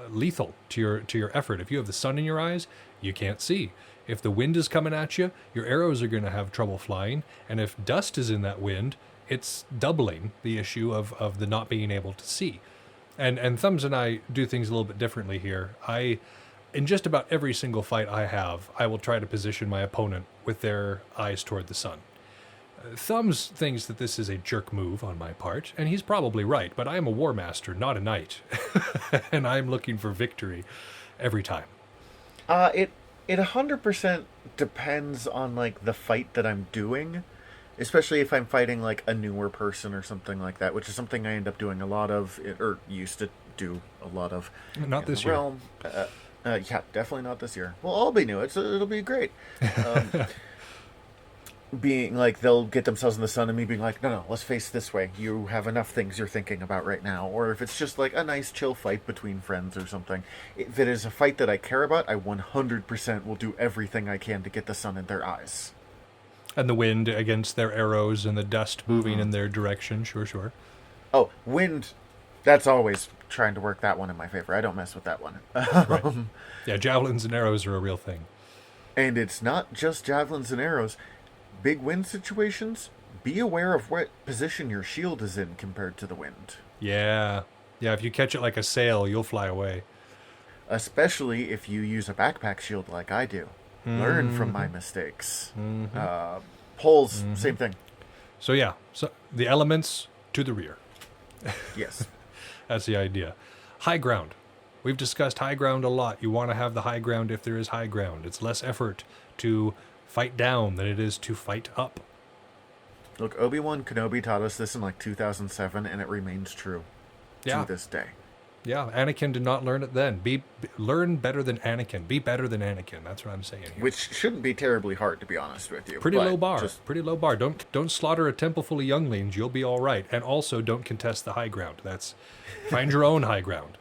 lethal to your effort. If you have the sun in your eyes, you can't see. If the wind is coming at you, your arrows are going to have trouble flying. And if dust is in that wind, it's doubling the issue of the not being able to see. And Thumbs and I do things a little bit differently here. In just about every single fight I have, I will try to position my opponent with their eyes toward the sun. Thumbs thinks that this is a jerk move on my part, and he's probably right, but I am a war master, not a knight. And I'm looking for victory every time. It 100% depends on, like, the fight that I'm doing, especially if I'm fighting, like, a newer person or something like that, which is something I end up doing a lot of, or used to do a lot of. Not this year. Realm. Yeah, definitely not this year. Well, I'll be new. It'll be great. Being like, they'll get themselves in the sun and me being like, no, let's face this way. You have enough things you're thinking about right now. Or if it's just like a nice chill fight between friends or something. If it is a fight that I care about, I 100% will do everything I can to get the sun in their eyes. And the wind against their arrows and the dust moving in their direction. Sure. Oh, wind. That's always trying to work that one in my favor. I don't mess with that one. Right. Yeah, javelins and arrows are a real thing. And it's not just javelins and arrows. Big wind situations, be aware of what position your shield is in compared to the wind. Yeah, if you catch it like a sail, you'll fly away. Especially if you use a backpack shield like I do. Learn from my mistakes. Poles, same thing. So the elements to the rear. Yes. That's the idea. High ground. We've discussed high ground a lot. You want to have the high ground if there is high ground. It's less effort to fight down than it is to fight up. Look, Obi-Wan Kenobi taught us this in like 2007, and it remains true to this day. Yeah, Anakin did not learn it then. Learn better than Anakin. Be better than Anakin. That's what I'm saying here. Which shouldn't be terribly hard, to be honest with you. Pretty low bar. Don't slaughter a temple full of younglings. You'll be all right. And also, don't contest the high ground. Find your own high ground.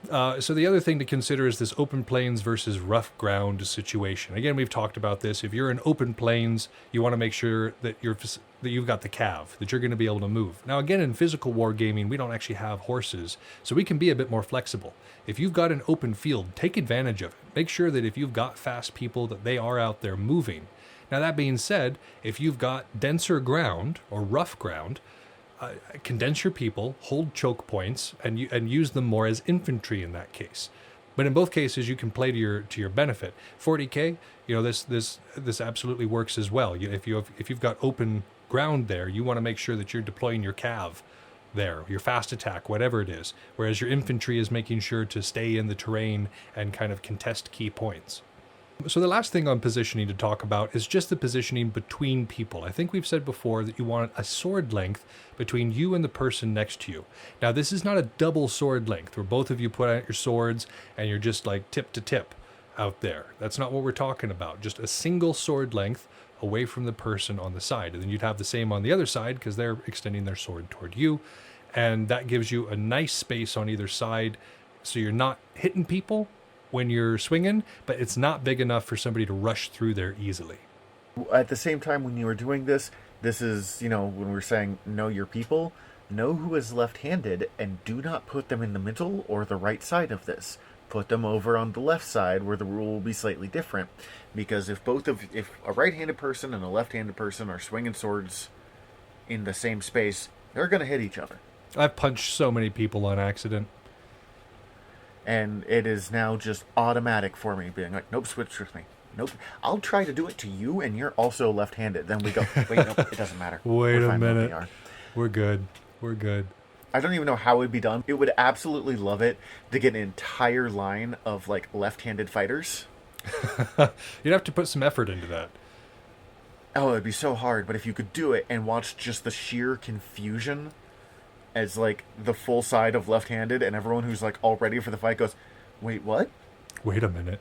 So the other thing to consider is this open plains versus rough ground situation. Again, we've talked about this. If you're in open plains, you want to make sure that you've got the cav, that you're going to be able to move. Now, again, in physical wargaming, we don't actually have horses, so we can be a bit more flexible. If you've got an open field, take advantage of it. Make sure that if you've got fast people, that they are out there moving. Now, that being said, if you've got denser ground or rough ground, condense your people, hold choke points, and use them more as infantry in that case. But in both cases, you can play to your benefit. 40k, this absolutely works as well. If you've got open ground there, you want to make sure that you're deploying your cav there, your fast attack, whatever it is. Whereas your infantry is making sure to stay in the terrain and kind of contest key points. So the last thing on positioning to talk about is just the positioning between people. I think we've said before that you want a sword length between you and the person next to you. Now, this is not a double sword length where both of you put out your swords and you're just like tip to tip out there. That's not what we're talking about. Just a single sword length away from the person on the side. And then you'd have the same on the other side because they're extending their sword toward you. And that gives you a nice space on either side so you're not hitting people when you're swinging, but it's not big enough for somebody to rush through there easily. At the same time, when you were doing this is, when we're saying know your people, know who is left-handed, and do not put them in the middle or the right side of this. Put them over on the left side where the rule will be slightly different. Because if a right-handed person and a left-handed person are swinging swords in the same space, they're going to hit each other. I've punched so many people on accident. And it is now just automatic for me, being like, nope, switch with me. Nope. I'll try to do it to you, and you're also left-handed. Then we go, wait, nope, it doesn't matter. Wait a minute. We're good. I don't even know how it would be done. It would absolutely love it to get an entire line of, like, left-handed fighters. You'd have to put some effort into that. Oh, it'd be so hard. But if you could do it and watch just the sheer confusion as, like, the full side of left-handed, and everyone who's, like, all ready for the fight goes, wait, what? Wait a minute.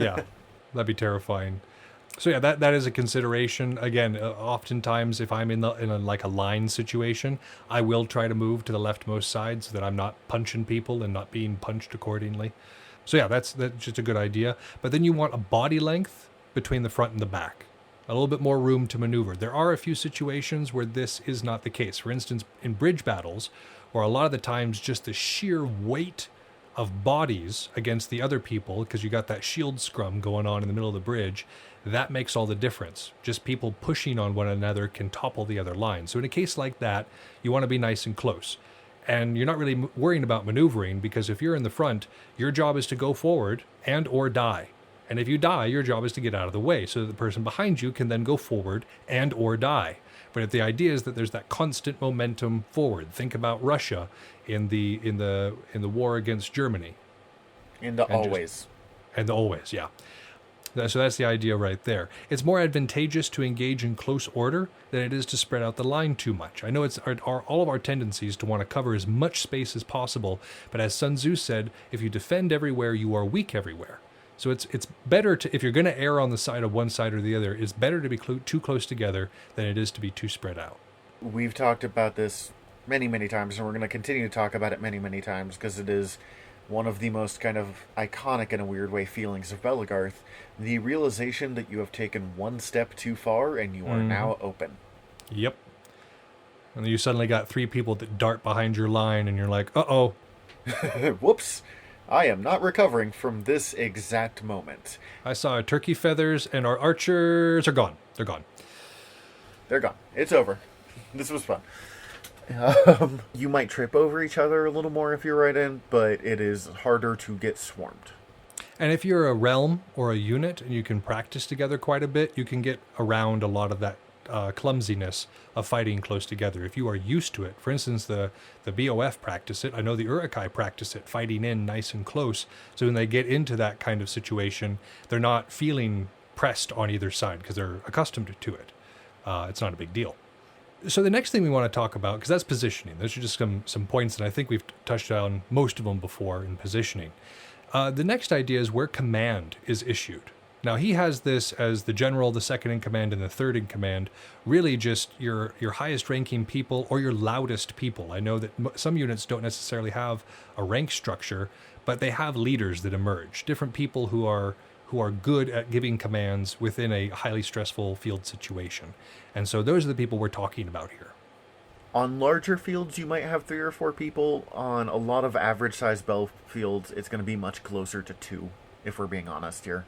Yeah, that'd be terrifying. So yeah, that is a consideration. Again, oftentimes if I'm in a like a line situation, I will try to move to the leftmost side so that I'm not punching people and not being punched accordingly. So yeah, that's just a good idea. But then you want a body length between the front and the back. A little bit more room to maneuver. There are a few situations where this is not the case. For instance, in bridge battles, or a lot of the times just the sheer weight of bodies against the other people, because you got that shield scrum going on in the middle of the bridge, that makes all the difference. Just people pushing on one another can topple the other line. So in a case like that, you want to be nice and close. And you're not really worrying about maneuvering, because if you're in the front, your job is to go forward and or die. And if you die, your job is to get out of the way so that the person behind you can then go forward and or die. But if the idea is that there's that constant momentum forward. Think about Russia in the war against Germany. And always. Yeah. So that's the idea right there. It's more advantageous to engage in close order than it is to spread out the line too much. I know it's all of our tendencies to want to cover as much space as possible, but as Sun Tzu said, if you defend everywhere, you are weak everywhere. So it's better to, if you're going to err on the side of one side or the other, it's better to be too close together than it is to be too spread out. We've talked about this many, many times, and we're going to continue to talk about it many, many times, because it is one of the most kind of iconic, in a weird way, feelings of Belegarth. The realization that you have taken one step too far and you are now open. Yep. And you suddenly got three people that dart behind your line, and you're like, uh-oh. Whoops. I am not recovering from this exact moment. I saw turkey feathers, and our archers are gone. They're gone. They're gone. It's over. This was fun. You might trip over each other a little more if you're right in, but it is harder to get swarmed. And if you're a realm or a unit and you can practice together quite a bit, you can get around a lot of that clumsiness of fighting close together. If you are used to it, for instance, the BOF practice it. I know the Uruk-hai practice it, fighting in nice and close. So when they get into that kind of situation, they're not feeling pressed on either side because they're accustomed to it. It's not a big deal. So the next thing we want to talk about, because that's positioning. Those are just some points that I think we've touched on most of them before in positioning. The next idea is where command is issued. Now, he has this as the general, the second in command, and the third in command, really just your highest ranking people or your loudest people. I know that some units don't necessarily have a rank structure, but they have leaders that emerge, different people who are good at giving commands within a highly stressful field situation. And so those are the people we're talking about here. On larger fields, you might have 3 or 4 people. On a lot of average-sized fields, it's going to be much closer to 2, if we're being honest here.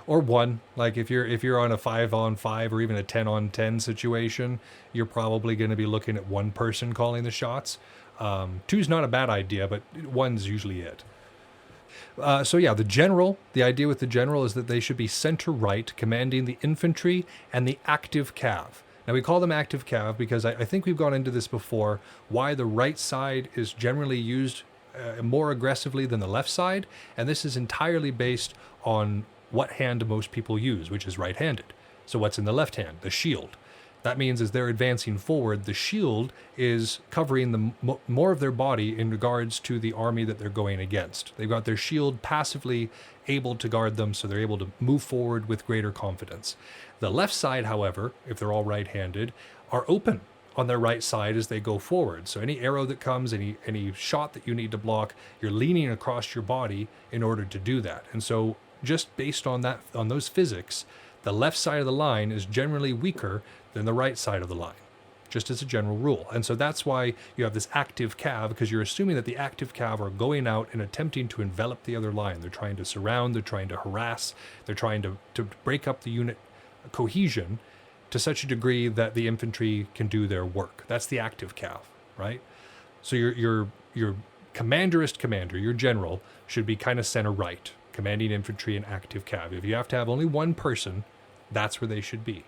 Or 1. Like if you're on a 5-on-5 or even a 10-on-10 situation, you're probably going to be looking at one person calling the shots. 2's not a bad idea, but 1's usually it. So yeah, the idea with the general is that they should be center right, commanding the infantry and the active cav. Now we call them active cav because I think we've gone into this before, why the right side is generally used more aggressively than the left side, and this is entirely based on what hand most people use, which is right-handed. So what's in the left hand? The shield. That means as they're advancing forward, the shield is covering the more of their body in regards to the army that they're going against. They've got their shield passively able to guard them, so they're able to move forward with greater confidence. The left side, however, if they're all right-handed, are open on their right side as they go forward. So any arrow that comes, any shot that you need to block, you're leaning across your body in order to do that. And so just based on that, on those physics, the left side of the line is generally weaker than the right side of the line, just as a general rule. And so that's why you have this active cav, because you're assuming that the active cav are going out and attempting to envelop the other line. They're trying to surround, they're trying to harass, they're trying to break up the unit cohesion to such a degree that the infantry can do their work. That's the active cav, right? So your commanderist commander, your general, should be kind of center right, commanding infantry and active cav. If you have to have only one person, that's where they should be.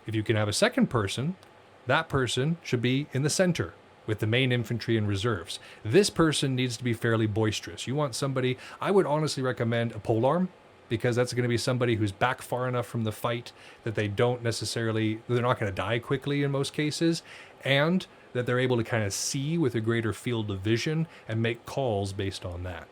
If you can have a second person, that person should be in the center with the main infantry and reserves. This person needs to be fairly boisterous. You want somebody, I would honestly recommend a polearm, because that's going to be somebody who's back far enough from the fight that they're not going to die quickly in most cases, and that they're able to kind of see with a greater field of vision and make calls based on that.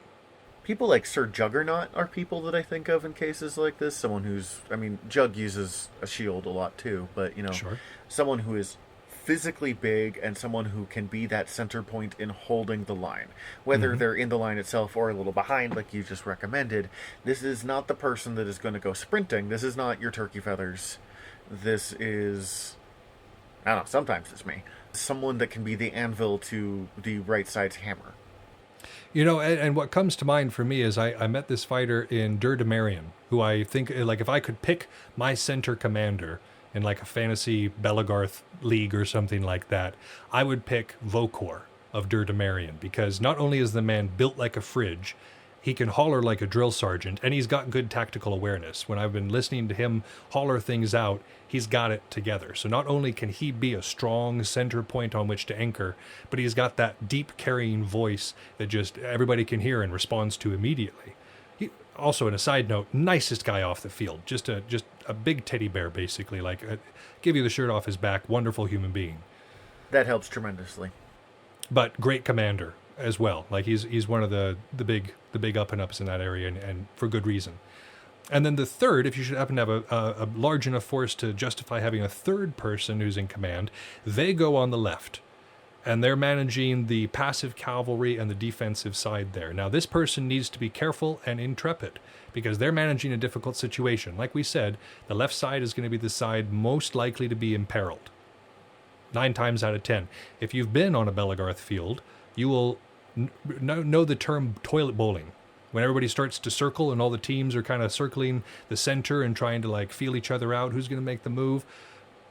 people like Sir Juggernaut are people that I think of in cases like this. Someone who's, I mean, Jug uses a shield a lot too, but, you know, Sure. someone who is physically big and someone who can be that center point in holding the line. Whether they're in the line itself or a little behind, like you just recommended, this is not the person that is going to go sprinting. This is not your turkey feathers. This is, I don't know, sometimes it's me. Someone that can be the anvil to the right side's hammer. You know, and what comes to mind for me is I met this fighter in Dur Damarian, who I think, like, if I could pick my center commander in like a fantasy Belagarth league or something like that, I would pick Vokor of Dur Damarian, because not only is the man built like a fridge, he can holler like a drill sergeant, and he's got good tactical awareness. When I've been listening to him holler things out, he's got it together. So not only can he be a strong center point on which to anchor, but he's got that deep carrying voice that just everybody can hear and responds to immediately. He, also, in a side note, nicest guy off the field. Just a big teddy bear, basically. Like, give you the shirt off his back. Wonderful human being. That helps tremendously. But great commander as well. Like, he's one of the big up and ups in that area, and for good reason. And then the third, if you should happen to have a large enough force to justify having a third person who's in command, they go on the left. And they're managing the passive cavalry and the defensive side there. Now, this person needs to be careful and intrepid, because they're managing a difficult situation. Like we said, the left side is going to be the side most likely to be imperiled. 9 times out of 10. If you've been on a Belagarth field, you will know the term toilet bowling. When everybody starts to circle and all the teams are kind of circling the center and trying to like feel each other out, who's going to make the move,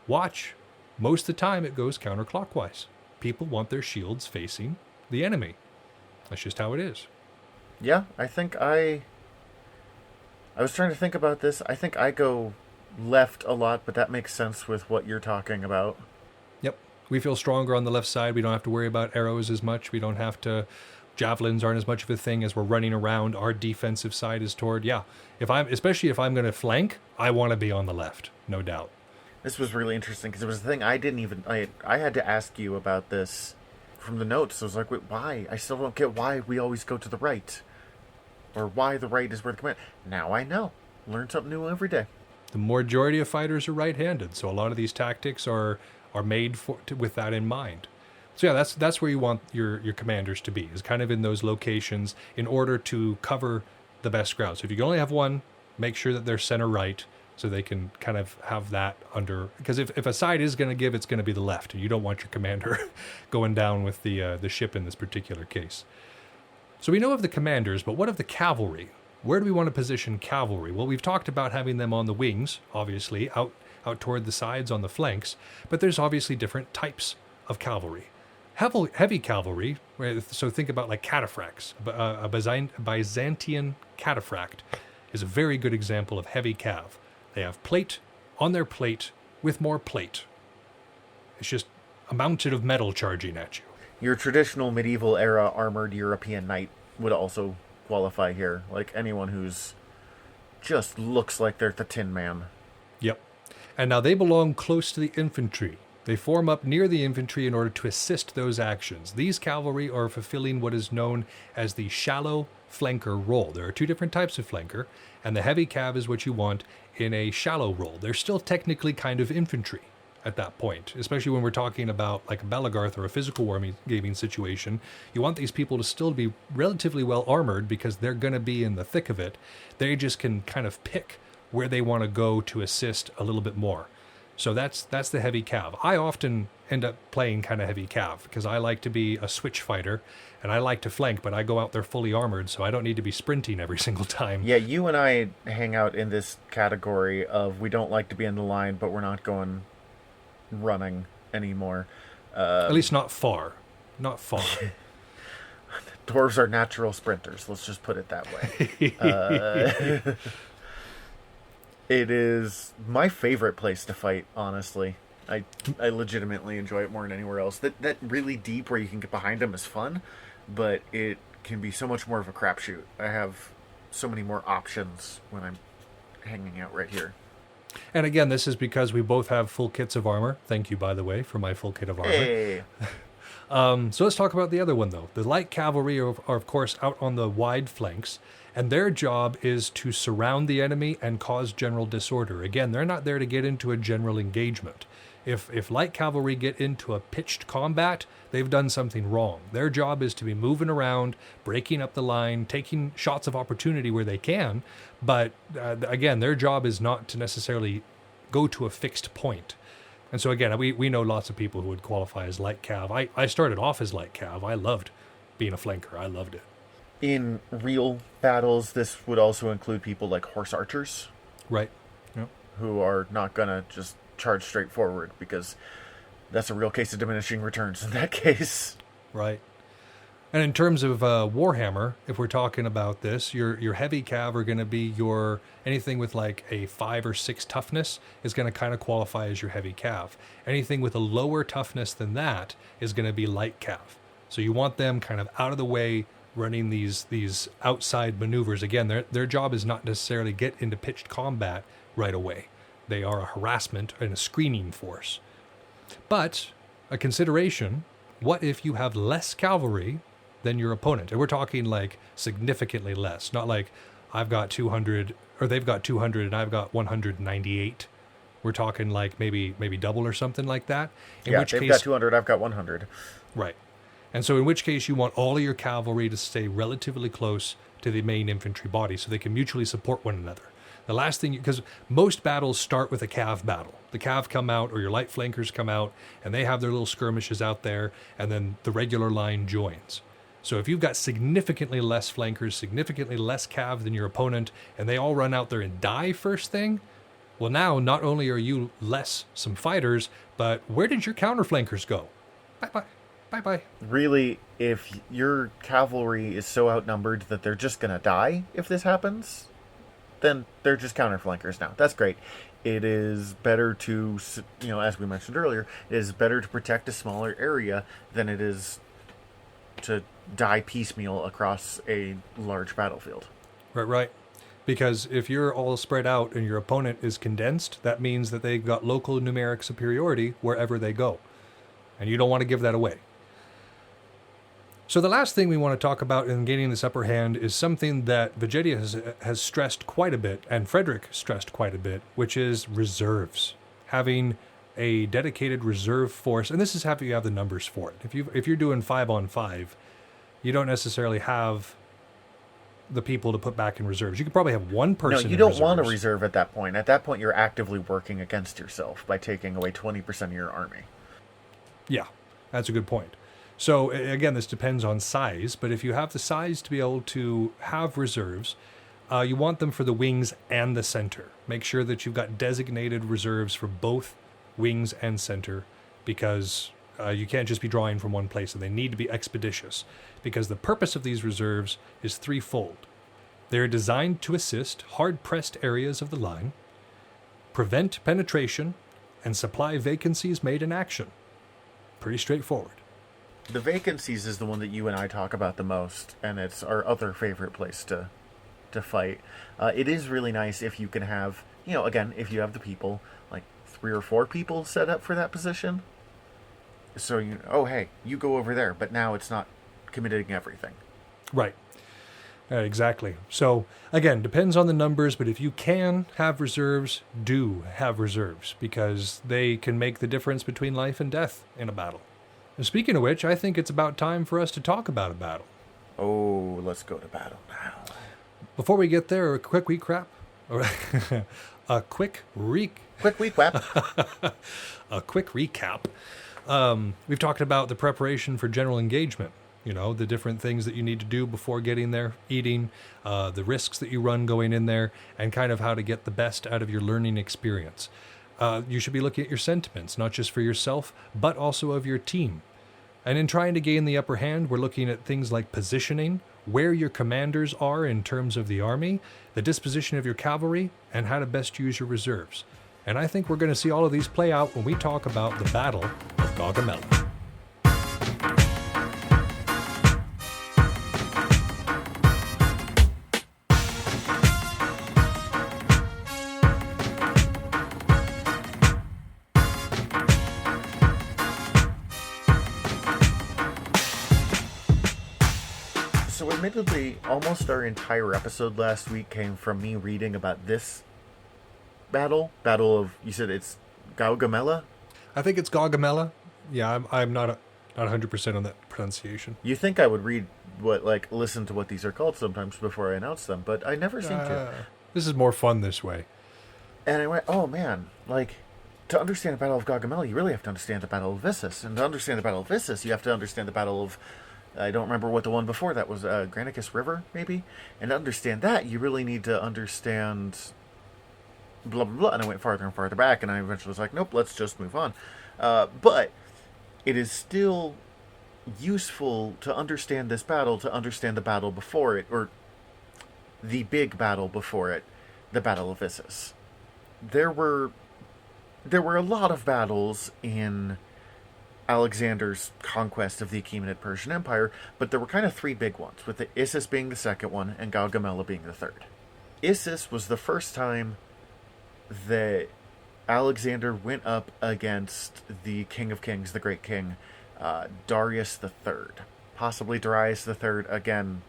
watch. Most of the time it goes counterclockwise. People want their shields facing the enemy. That's just how it is. Yeah, I think I was trying to think about this. I think I go left a lot, but that makes sense with what you're talking about. Yep. We feel stronger on the left side. We don't have to worry about arrows as much. We don't have to... Javelins aren't as much of a thing as we're running around. Our defensive side is toward... Yeah. Especially if I'm going to flank, I want to be on the left. No doubt. This was really interesting because it was the thing I had to ask you about this from the notes. I was like, wait, why? I still don't get why we always go to the right. Or why the right is where the command... Now I know. Learn something new every day. The majority of fighters are right-handed, so a lot of these tactics are made with that in mind. So yeah, that's where you want your commanders to be, is kind of in those locations in order to cover the best ground. So if you can only have one, make sure that they're center right, so they can kind of have that under... Because if a side is going to give, it's going to be the left, and you don't want your commander going down with the ship in this particular case. So we know of the commanders, but what of the cavalry? Where do we want to position cavalry? Well, we've talked about having them on the wings, obviously, out toward the sides on the flanks, but there's obviously different types of cavalry. Heavy cavalry, so think about like cataphracts. A Byzantine cataphract is a very good example of heavy cav. They have plate on their plate with more plate. It's just a mountain of metal charging at you. Your traditional medieval era armored European knight would also qualify here. Like anyone who's just looks like they're the Tin Man. Yep. And now they belong close to the infantry. They form up near the infantry in order to assist those actions. These cavalry are fulfilling what is known as the shallow flanker role. There are 2 different types of flanker, and the heavy cav is what you want in a shallow role. They're still technically kind of infantry at that point, especially when we're talking about like a Belagarth or a physical wargaming situation. You want these people to still be relatively well armored because they're going to be in the thick of it. They just can kind of pick where they want to go to assist a little bit more. So that's the heavy cav. I often end up playing kind of heavy cav because I like to be a switch fighter and I like to flank, but I go out there fully armored, so I don't need to be sprinting every single time. Yeah, you and I hang out in this category of we don't like to be in the line, but we're not going running anymore. At least not far. Not far. Dwarves are natural sprinters. Let's just put it that way. It is my favorite place to fight, honestly. I legitimately enjoy it more than anywhere else. That really deep where you can get behind them is fun, but it can be so much more of a crapshoot. I have so many more options when I'm hanging out right here. And again, this is because we both have full kits of armor. Thank you, by the way, for my full kit of armor. Hey. So let's talk about the other one, though. The light cavalry are, of course, out on the wide flanks, and their job is to surround the enemy and cause general disorder. Again, they're not there to get into a general engagement. If light cavalry get into a pitched combat, they've done something wrong. Their job is to be moving around, breaking up the line, taking shots of opportunity where they can, but again, their job is not to necessarily go to a fixed point. And so again, we know lots of people who would qualify as light cav. I started off as light cav. I loved being a flanker. I loved it. In real battles, this would also include people like horse archers. Right. Yep. Who are not going to just charge straight forward, because that's a real case of diminishing returns in that case. Right. And in terms of Warhammer, if we're talking about this, your heavy cav are going to be your anything with like a 5 or 6 toughness is going to kind of qualify as your heavy cav. Anything with a lower toughness than that is going to be light cav. So you want them kind of out of the way, running these outside maneuvers. Again, their job is not necessarily get into pitched combat right away. They are a harassment and a screening force. But a consideration, what if you have less cavalry than your opponent? And we're talking like significantly less, not like I've got 200 or they've got 200 and I've got 198. We're talking like maybe double or something like that. In which they've got 200, I've got 100. Right. And so in which case you want all of your cavalry to stay relatively close to the main infantry body so they can mutually support one another. The last thing, because most battles start with a cav battle. The cav come out, or your light flankers come out, and they have their little skirmishes out there, and then the regular line joins. So if you've got significantly less flankers, significantly less cav than your opponent, and they all run out there and die first thing, well now, not only are you less some fighters, but where did your counterflankers go? Bye-bye. Bye-bye. Really, if your cavalry is so outnumbered that they're just going to die if this happens, then they're just counterflankers now. That's great. It is better to, as we mentioned earlier, it is better to protect a smaller area than it is to die piecemeal across a large battlefield. Right. Because if you're all spread out and your opponent is condensed, that means that they've got local numeric superiority wherever they go. And you don't want to give that away. So the last thing we want to talk about in gaining this upper hand is something that Vegedia has stressed quite a bit, and Frederick stressed quite a bit, which is reserves. Having a dedicated reserve force, and this is how you have the numbers for it. If you're doing 5-on-5, you don't necessarily have the people to put back in reserves. You could probably have one person. No, you don't want a reserve at that point. At that point, you're actively working against yourself by taking away 20% of your army. Yeah, that's a good point. So again, this depends on size, but if you have the size to be able to have reserves, you want them for the wings and the center. Make sure that you've got designated reserves for both wings and center, because you can't just be drawing from one place, and they need to be expeditious, because the purpose of these reserves is threefold. They're designed to assist hard-pressed areas of the line, prevent penetration, and supply vacancies made in action. Pretty straightforward. The vacancies is the one that you and I talk about the most, and it's our other favorite place to fight. It is really nice if you can have, again, if you have the people, like 3 or 4 people set up for that position. So, hey, you go over there, but now it's not committing everything. Right. Exactly. So, again, depends on the numbers, but if you can have reserves, do have reserves, because they can make the difference between life and death in a battle. And speaking of which, I think it's about time for us to talk about a battle. Oh, let's go to battle now. Before we get there, a quick recap. A quick recap. We've talked about the preparation for general engagement. The different things that you need to do before getting there, eating, the risks that you run going in there, and kind of how to get the best out of your learning experience. You should be looking at your sentiments, not just for yourself, but also of your team. And in trying to gain the upper hand, we're looking at things like positioning, where your commanders are in terms of the army, the disposition of your cavalry, and how to best use your reserves. And I think we're going to see all of these play out when we talk about the Battle of Gaugamela. admittedly, almost our entire episode last week came from me reading about this battle. Battle of, you said it's Gaugamela? I think it's Gaugamela. Yeah, I'm not 100% on that pronunciation. You think I would read listen to what these are called sometimes before I announce them, but I never seem to. This is more fun this way. And I went, oh man, to understand the Battle of Gaugamela, you really have to understand the Battle of Issus. And to understand the Battle of Issus, you have to understand the Battle of, I don't remember what the one before that was, Granicus River, maybe? And to understand that, you really need to understand blah, blah, blah. And I went farther and farther back, and I eventually was like, nope, let's just move on. But it is still useful to understand this battle, to understand the battle before it, or the big battle before it, the Battle of Issus. There were a lot of battles in Alexander's conquest of the Achaemenid Persian Empire, but there were kind of three big ones, with the Issus being the second one and Gaugamela being the third. Issus was the first time that Alexander went up against the King of Kings, the Great King, Darius III. Possibly Darius III. Again,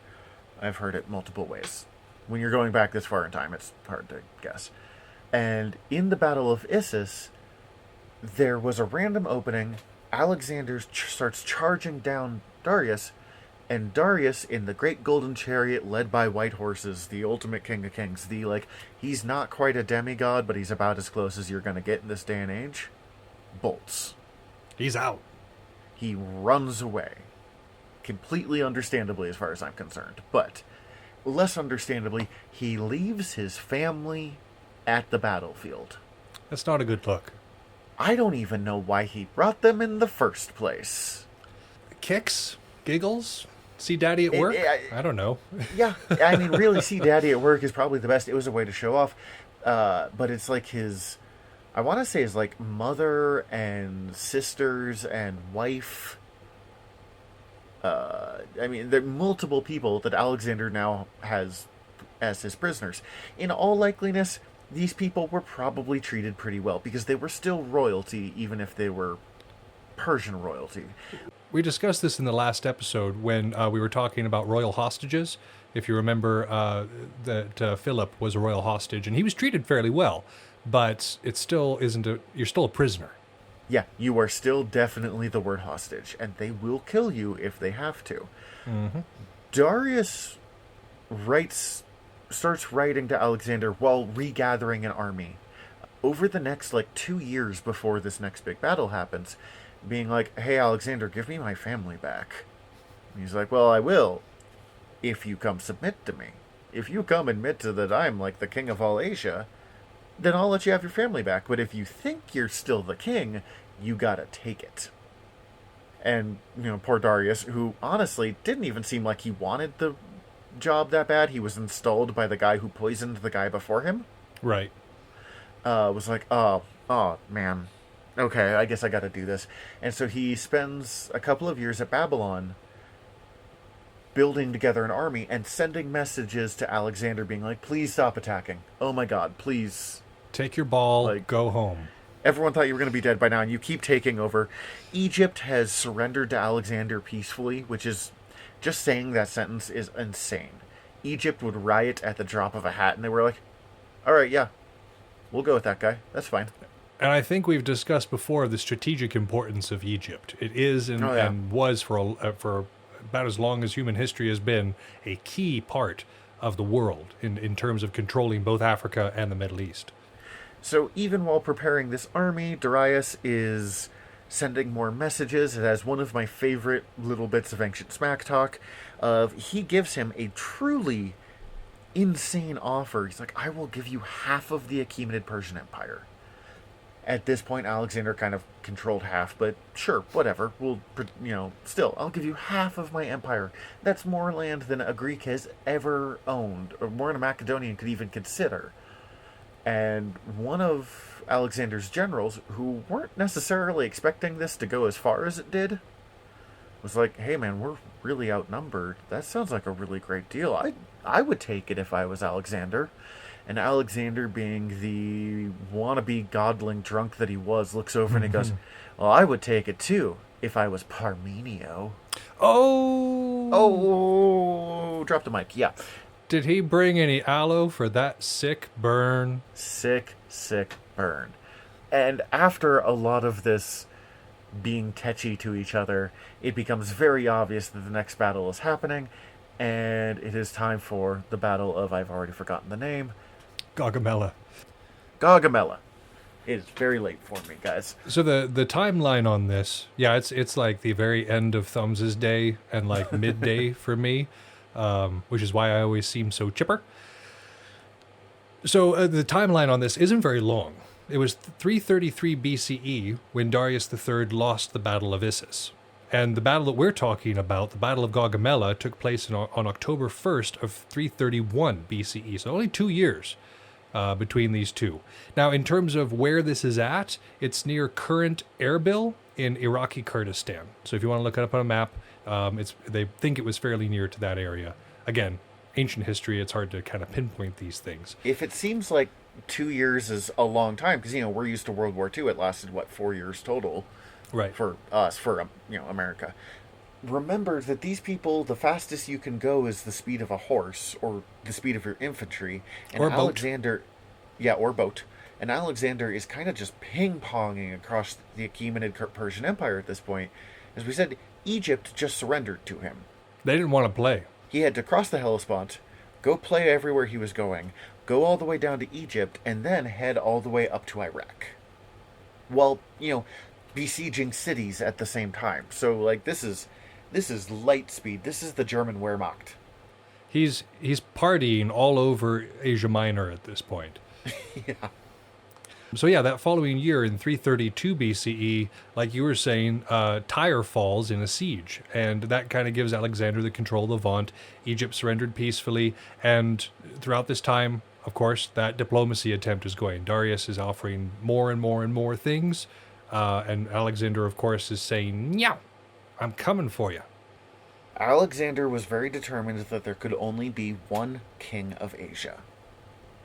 I've heard it multiple ways. When you're going back this far in time, it's hard to guess. And in the Battle of Issus, there was a random opening. Alexander starts charging down Darius, and Darius, in the great golden chariot led by white horses, the ultimate king of kings, he's not quite a demigod, but he's about as close as you're going to get in this day and age, bolts. He's out. He runs away. Completely understandably, as far as I'm concerned. But, less understandably, he leaves his family at the battlefield. That's not a good look. I don't even know why he brought them in the first place. Kicks? Giggles? See Daddy at work? I don't know. Yeah, I mean, really, see Daddy at work is probably the best. It was a way to show off. But it's like I want to say his mother and sisters and wife. I mean, there are multiple people that Alexander now has as his prisoners. In all likeliness, these people were probably treated pretty well because they were still royalty, even if they were Persian royalty. We discussed this in the last episode when we were talking about royal hostages. If you remember that Philip was a royal hostage, and he was treated fairly well, but it still isn't you're still a prisoner. Yeah, you are still definitely the word hostage, and they will kill you if they have to. Mm-hmm. Darius starts writing to Alexander while regathering an army. Over the next 2 years before this next big battle happens, being like, hey Alexander, give me my family back. And he's like, well, I will, if you come submit to me. If you come admit to that I'm the king of all Asia, then I'll let you have your family back. But if you think you're still the king, you gotta take it. And, poor Darius, who honestly didn't even seem like he wanted the job that bad. He was installed by the guy who poisoned the guy before him. Right. Was like, oh man, okay, I guess I gotta do this. And so he spends a couple of years at Babylon building together an army and sending messages to Alexander being like, please stop attacking. Oh my god, please. Take your ball, go home. Everyone thought you were going to be dead by now, and you keep taking over. Egypt has surrendered to Alexander peacefully, which is, just saying that sentence is insane. Egypt would riot at the drop of a hat, and they were like, alright, yeah, we'll go with that guy. That's fine. And I think we've discussed before the strategic importance of Egypt. It is and was for about as long as human history has been a key part of the world in terms of controlling both Africa and the Middle East. So even while preparing this army, Darius is sending more messages. It has one of my favorite little bits of ancient smack talk. He gives him a truly insane offer. He's like, I will give you half of the Achaemenid Persian Empire. At this point, Alexander kind of controlled half, but sure, whatever. We'll, still, I'll give you half of my empire. That's more land than a Greek has ever owned, or more than a Macedonian could even consider. And one of Alexander's generals, who weren't necessarily expecting this to go as far as it did, was like, hey man, we're really outnumbered. That sounds like a really great deal. I would take it if I was Alexander. And Alexander, being the wannabe godling drunk that he was, looks over and he goes, well, I would take it too, if I was Parmenio. Oh! Oh, drop the mic. Yeah. Did he bring any aloe for that sick burn? Sick burn. And after a lot of this being tetchy to each other, it becomes very obvious that the next battle is happening, and it is time for the battle of, I've already forgotten the name, Gaugamela. Gaugamela. It is very late for me, guys. So the timeline on this, yeah, it's like the very end of Thumbs' day and like midday for me, which is why I always seem so chipper. So the timeline on this isn't very long. It was 333 BCE when Darius III lost the Battle of Issus. And the battle that we're talking about, the Battle of Gaugamela, took place on October 1st of 331 BCE. So only 2 years between these two. Now, in terms of where this is at, it's near current Erbil in Iraqi Kurdistan. So if you want to look it up on a map, they think it was fairly near to that area. Again, ancient history, it's hard to kind of pinpoint these things. If it seems like 2 years is a long time, because, we're used to World War II, it lasted, 4 years total? Right. For us, for, America. Remember that these people, the fastest you can go is the speed of a horse, or the speed of your infantry. And or Alexander, or boat. And Alexander is kind of just ping-ponging across the Achaemenid Persian Empire at this point. As we said, Egypt just surrendered to him. They didn't want to play. He had to cross the Hellespont, go play everywhere he was going, go all the way down to Egypt, and then head all the way up to Iraq. While, besieging cities at the same time. So, this is light speed. This is the German Wehrmacht. He's partying all over Asia Minor at this point. Yeah. So yeah, that following year in 332 BCE, like you were saying, Tyre falls in a siege, and that kind of gives Alexander the control of the Levant. Egypt surrendered peacefully, and throughout this time, of course, that diplomacy attempt is going. Darius is offering more and more and more things, and Alexander, of course, is saying, "Yeah, I'm coming for you." Alexander was very determined that there could only be one king of Asia.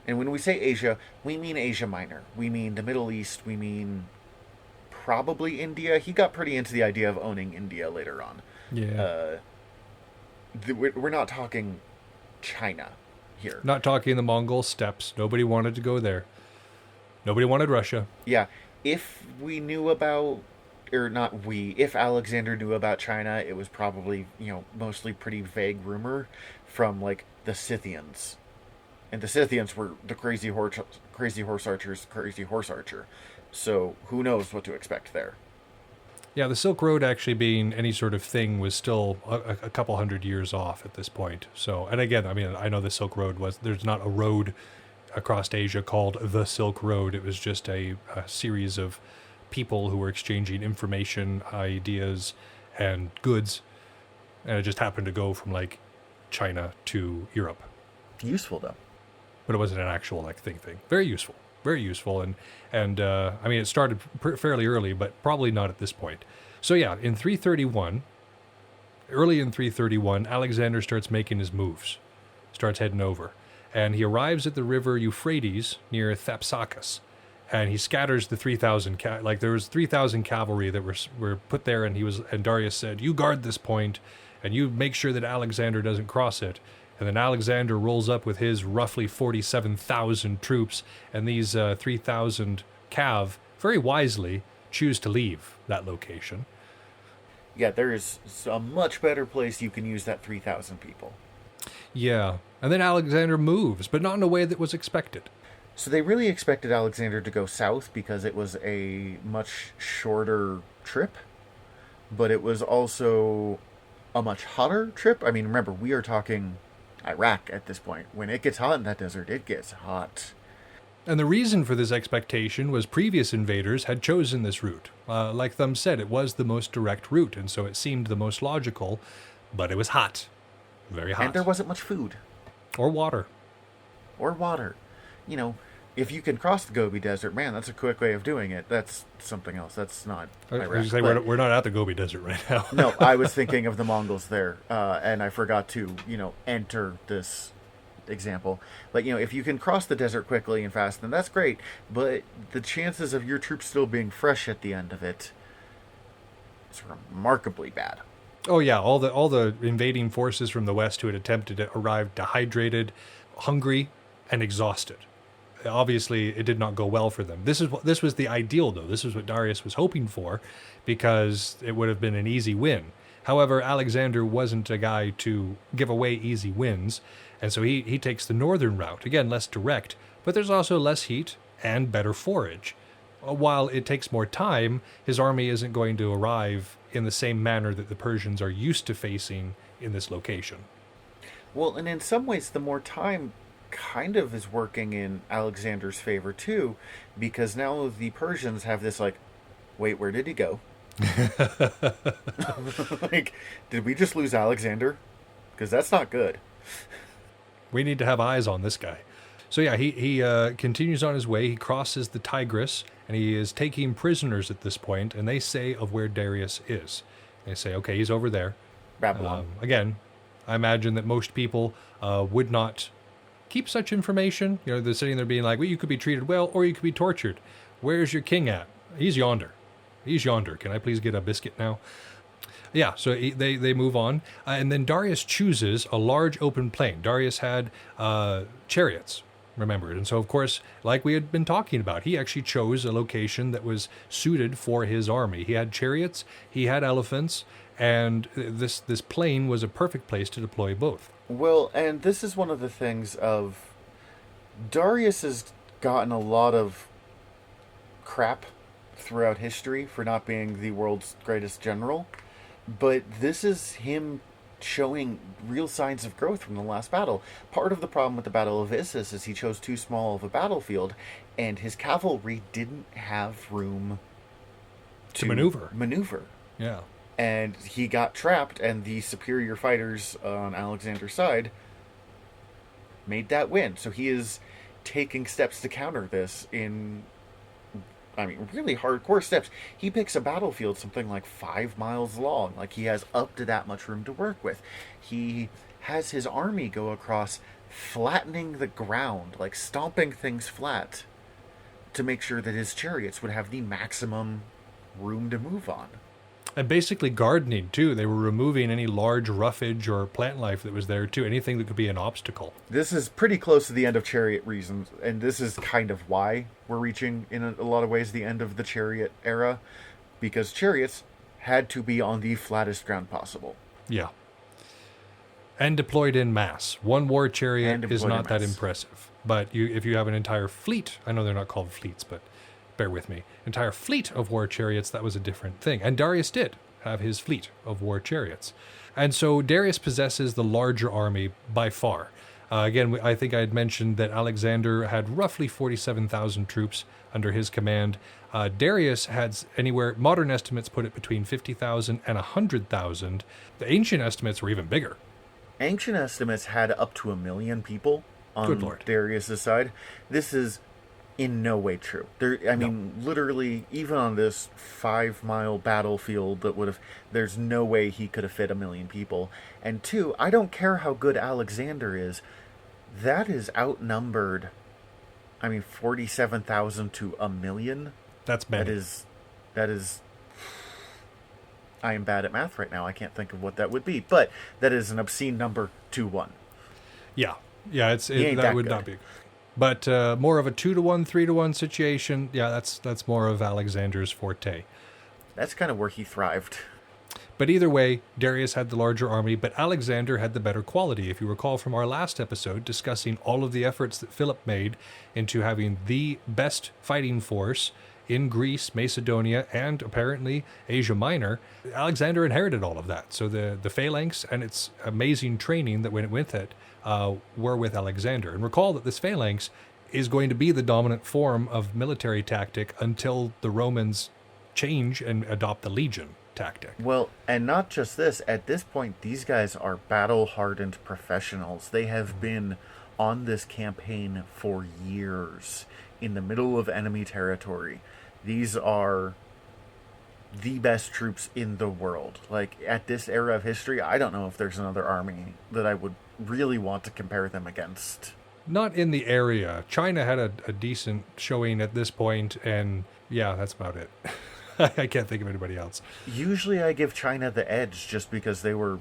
And when we say Asia, we mean Asia Minor. We mean the Middle East. We mean probably India. He got pretty into the idea of owning India later on. Yeah. We're not talking China here. Not talking the Mongol steppes. Nobody wanted to go there. Nobody wanted Russia. Yeah. If we knew about, or not we, if Alexander knew about China, it was probably, mostly pretty vague rumor from, the Scythians. And the Scythians were the crazy horse archer's crazy horse archer. So who knows what to expect there. Yeah, the Silk Road actually being any sort of thing was still a couple hundred years off at this point. So, and again, I know the Silk Road there's not a road across Asia called the Silk Road. It was just a series of people who were exchanging information, ideas, and goods. And it just happened to go from China to Europe. Useful though. But it wasn't an actual thing. Very useful. Very useful. And it started fairly early, but probably not at this point. So yeah, early in 331, Alexander starts making his moves, starts heading over. And he arrives at the river Euphrates near Thapsacus. And he scatters the 3,000, there was 3,000 cavalry that were put there, and Darius said, "You guard this point, and you make sure that Alexander doesn't cross it." And then Alexander rolls up with his roughly 47,000 troops, and these 3,000 cav, very wisely, choose to leave that location. Yeah, there is a much better place you can use that 3,000 people. Yeah, and then Alexander moves, but not in a way that was expected. So they really expected Alexander to go south because it was a much shorter trip, but it was also a much hotter trip. I mean, remember, we are talking Iraq at this point. When it gets hot in that desert, it gets hot. And the reason for this expectation was previous invaders had chosen this route. Like Thumb said, it was the most direct route, and so it seemed the most logical, but it was hot. Very hot. And there wasn't much food. Or water. If you can cross the Gobi Desert, man, that's a quick way of doing it. That's something else. That's not Iraq. We're not at the Gobi Desert right now. No, I was thinking of the Mongols there, and I forgot to, enter this example. But, if you can cross the desert quickly and fast, then that's great. But the chances of your troops still being fresh at the end of it It's remarkably bad. Oh yeah, all the invading forces from the west who had attempted it arrived dehydrated, hungry, and exhausted. Obviously, it did not go well for them. This was the ideal, though. This is what Darius was hoping for, because it would have been an easy win. However, Alexander wasn't a guy to give away easy wins, and so he takes the northern route. Again, less direct, but there's also less heat and better forage. While it takes more time, his army isn't going to arrive in the same manner that the Persians are used to facing in this location. Well, and in some ways, the more time kind of is working in Alexander's favor too, because now the Persians have this like, wait, where did he go? Like, did we just lose Alexander? Because that's not good. We need to have eyes on this guy. So yeah, he continues on his way. He crosses the Tigris, and he is taking prisoners at this point, and they say of where Darius is. They say, okay, he's over there. Babylon. Again, I imagine that most people would not keep such information. You know, they're sitting there being like, well, you could be treated well, or you could be tortured. Where's your king at? He's yonder. He's yonder. Can I please get a biscuit now? Yeah, so they move on. And then Darius chooses a large open plain. Darius had chariots, remembered. And so, of course, like we had been talking about, he actually chose a location that was suited for his army. He had chariots, he had elephants, and this plain was a perfect place to deploy both. Well, and this is one of the things of Darius has gotten a lot of crap throughout history for not being the world's greatest general, but this is him showing real signs of growth from the last battle. Part of the problem with the Battle of Issus is he chose too small of a battlefield, and his cavalry didn't have room to maneuver. Yeah. And he got trapped, and the superior fighters on Alexander's side made that win. So he is taking steps to counter this in, really hardcore steps. He picks a battlefield something like 5 miles long. Like, he has up to that much room to work with. He has his army go across, flattening the ground, like stomping things flat, to make sure that his chariots would have the maximum room to move on. And basically gardening, too. They were removing any large roughage or plant life that was there, too. Anything that could be an obstacle. This is pretty close to the end of chariot reasons, and this is kind of why we're reaching, in a lot of ways, the end of the chariot era, because chariots had to be on the flattest ground possible. Yeah. And deployed in mass. One war chariot is not that impressive. But if you have an entire fleet, I know they're not called fleets, but bear with me, entire fleet of war chariots, that was a different thing. And Darius did have his fleet of war chariots. And so Darius possesses the larger army by far. Again, I think I had mentioned that Alexander had roughly 47,000 troops under his command. Darius had anywhere, modern estimates put it between 50,000 and 100,000. The ancient estimates were even bigger. Ancient estimates had up to 1 million people on Darius' side. This is in no way true. Literally, even on this 5-mile battlefield there's no way he could have fit 1 million people. And two, I don't care how good Alexander is, that is outnumbered, 47,000 to 1 million. That's bad. That is, I am bad at math right now, I can't think of what that would be, but that is an obscene number to 1. Yeah, that would not be. But more of a 2-to-1, 3-to-1 situation, yeah, that's more of Alexander's forte. That's kind of where he thrived. But either way, Darius had the larger army, but Alexander had the better quality. If you recall from our last episode discussing all of the efforts that Philip made into having the best fighting force in Greece, Macedonia, and apparently Asia Minor, Alexander inherited all of that. So the phalanx and its amazing training that went with it were with Alexander. And recall that this phalanx is going to be the dominant form of military tactic until the Romans change and adopt the legion tactic. Well, and not just this, at this point, these guys are battle-hardened professionals. They have been on this campaign for years in the middle of enemy territory. These are the best troops in the world. Like, at this era of history, I don't know if there's another army that I would really want to compare them against. Not in the area. China had a decent showing at this point, and yeah, that's about it. I can't think of anybody else. Usually I give China the edge just because they were,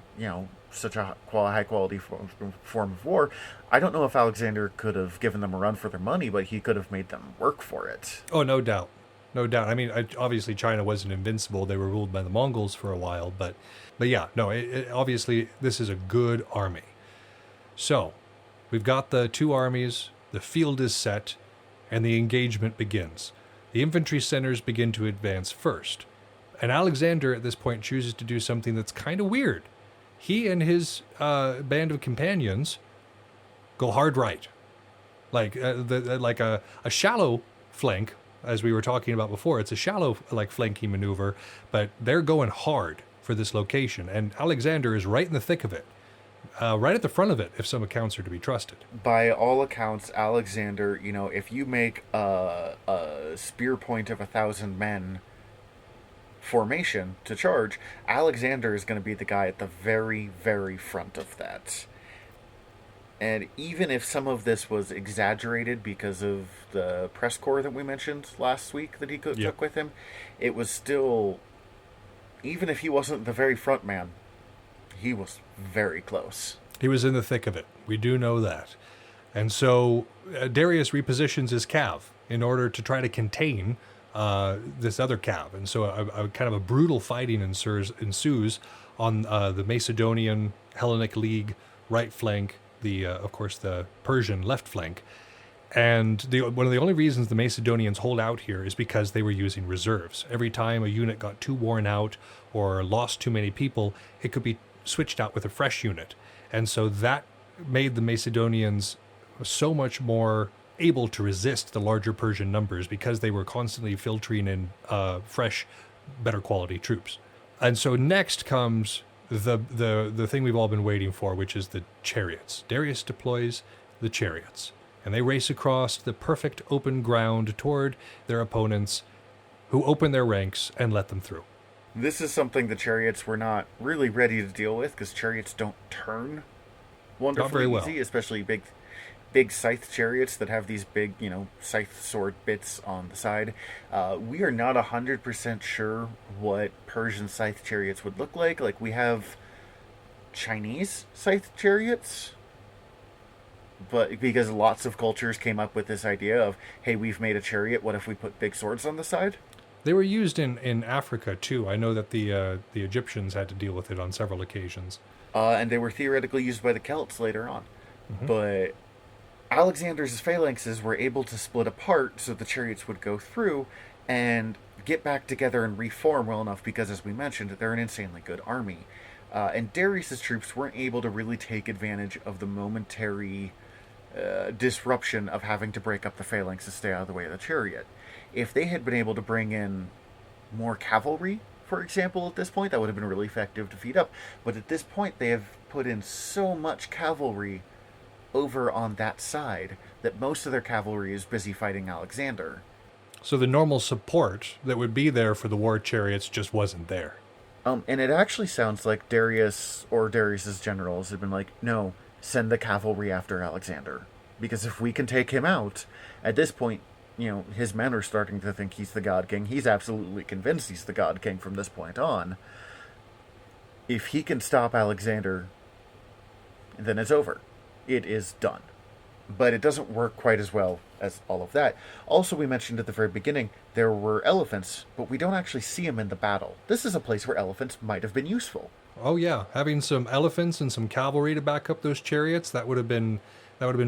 such a high quality form of war. I don't know if Alexander could have given them a run for their money, but he could have made them work for it. Oh, no doubt. No doubt. I mean, obviously China wasn't invincible. They were ruled by the Mongols for a while, but yeah, no, obviously this is a good army. So, we've got the two armies, the field is set, and the engagement begins. The infantry centers begin to advance first. And Alexander at this point chooses to do something that's kind of weird. He and his band of companions go hard right. Like a shallow flank, as we were talking about before. It's a shallow flanking maneuver, but they're going hard for this location. And Alexander is right in the thick of it. Right at the front of it, if some accounts are to be trusted. By all accounts, Alexander, if you make a spear point of 1,000 men formation to charge, Alexander is going to be the guy at the very, very front of that. And even if some of this was exaggerated because of the press corps that we mentioned last week that he took with him, it was still, even if he wasn't the very front man, he was very close. He was in the thick of it. We do know that. And so Darius repositions his cav in order to try to contain this other cav. And so a kind of a brutal fighting ensues on the Macedonian Hellenic League right flank, of course, the Persian left flank. And one of the only reasons the Macedonians hold out here is because they were using reserves. Every time a unit got too worn out or lost too many people, it could be switched out with a fresh unit. And so that made the Macedonians so much more able to resist the larger Persian numbers because they were constantly filtering in fresh, better quality troops. And so next comes the thing we've all been waiting for, which is the chariots. Darius deploys the chariots, and they race across the perfect open ground toward their opponents, who open their ranks and let them through. This is something the chariots were not really ready to deal with, because chariots don't turn wonderfully easy, especially big scythe chariots that have these big, scythe sword bits on the side. We are not 100% sure what Persian scythe chariots would look like. Like, we have Chinese scythe chariots, but because lots of cultures came up with this idea of, hey, we've made a chariot, what if we put big swords on the side? They were used in Africa, too. I know that the Egyptians had to deal with it on several occasions. And they were theoretically used by the Celts later on. Mm-hmm. But Alexander's phalanxes were able to split apart so the chariots would go through and get back together and reform well enough because, as we mentioned, they're an insanely good army. And Darius's troops weren't able to really take advantage of the momentary disruption of having to break up the phalanx to stay out of the way of the chariot. If they had been able to bring in more cavalry, for example, at this point, that would have been really effective to feed up. But at this point, they have put in so much cavalry over on that side that most of their cavalry is busy fighting Alexander. So the normal support that would be there for the war chariots just wasn't there. And it actually sounds like Darius or Darius's generals have been like, no, send the cavalry after Alexander. Because if we can take him out, at this point, his men are starting to think he's the God King. He's absolutely convinced he's the God King from this point on. If he can stop Alexander, then it's over. It is done. But it doesn't work quite as well as all of that. Also, we mentioned at the very beginning, there were elephants, but we don't actually see them in the battle. This is a place where elephants might have been useful. Oh yeah, having some elephants and some cavalry to back up those chariots, that would have been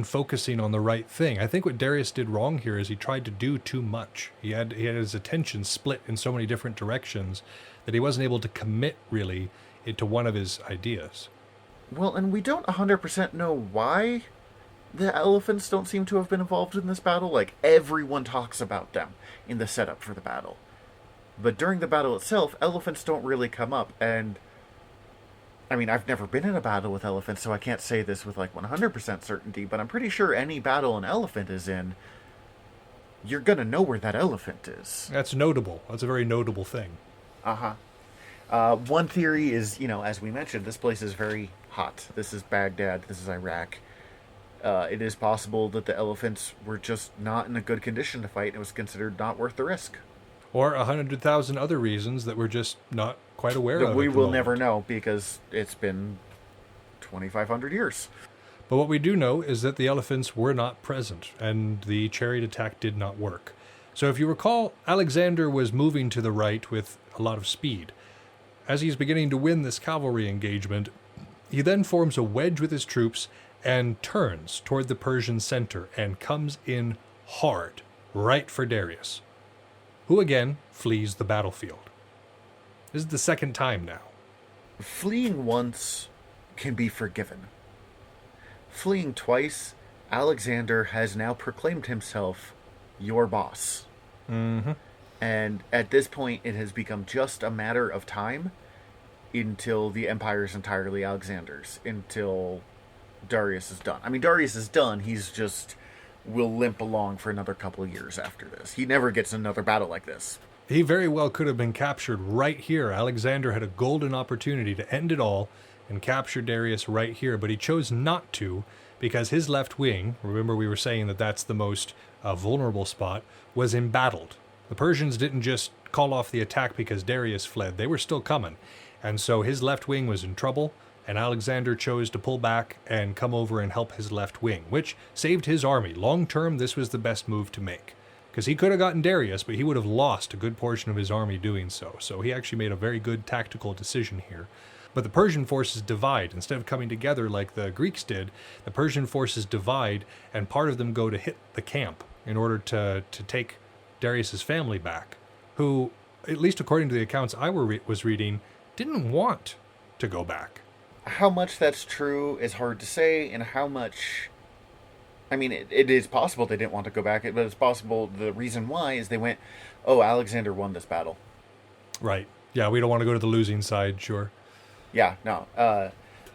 focusing on the right thing. I think what Darius did wrong here is he tried to do too much. He had his attention split in so many different directions that he wasn't able to commit really to one of his ideas. Well, and we don't 100% know why the elephants don't seem to have been involved in this battle. Like, everyone talks about them in the setup for the battle. But during the battle itself, elephants don't really come up, and I mean, I've never been in a battle with elephants, so I can't say this with 100% certainty, but I'm pretty sure any battle an elephant is in, you're gonna know where that elephant is. That's notable. That's a very notable thing. One theory is, as we mentioned, this place is very hot. This is Baghdad. This is Iraq. It is possible that the elephants were just not in a good condition to fight, and it was considered not worth the risk. Or 100,000 other reasons that we're just not quite aware of. That we at the will moment. never know because it's been 2,500 years. But what we do know is that the elephants were not present, and the chariot attack did not work. So if you recall, Alexander was moving to the right with a lot of speed. As he's beginning to win this cavalry engagement, he then forms a wedge with his troops and turns toward the Persian center and comes in hard, right for Darius, who again flees the battlefield. This is the second time now. Fleeing once can be forgiven. Fleeing twice, Alexander has now proclaimed himself your boss. Mm-hmm. And at this point, it has become just a matter of time until the empire is entirely Alexander's, until Darius is done. I mean, Darius is done. He's just will limp along for another couple of years after this. He never gets another battle like this. He very well could have been captured right here. Alexander had a golden opportunity to end it all and capture Darius right here, but he chose not to because his left wing, remember we were saying that that's the most vulnerable spot, was embattled. The Persians didn't just call off the attack because Darius fled. They were still coming. And so his left wing was in trouble, and Alexander chose to pull back and come over and help his left wing, which saved his army. Long term, this was the best move to make, because he could have gotten Darius, but he would have lost a good portion of his army doing so. So he actually made a very good tactical decision here. But the Persian forces divide. Instead of coming together like the Greeks did, the Persian forces divide, and part of them go to hit the camp in order to take Darius's family back, who, at least according to the accounts I was reading, didn't want to go back. How much that's true is hard to say, and how much... I mean, it is possible they didn't want to go back, but it's possible the reason why is they went, oh, Alexander won this battle. Right. Yeah, we don't want to go to the losing side, sure. Yeah, no.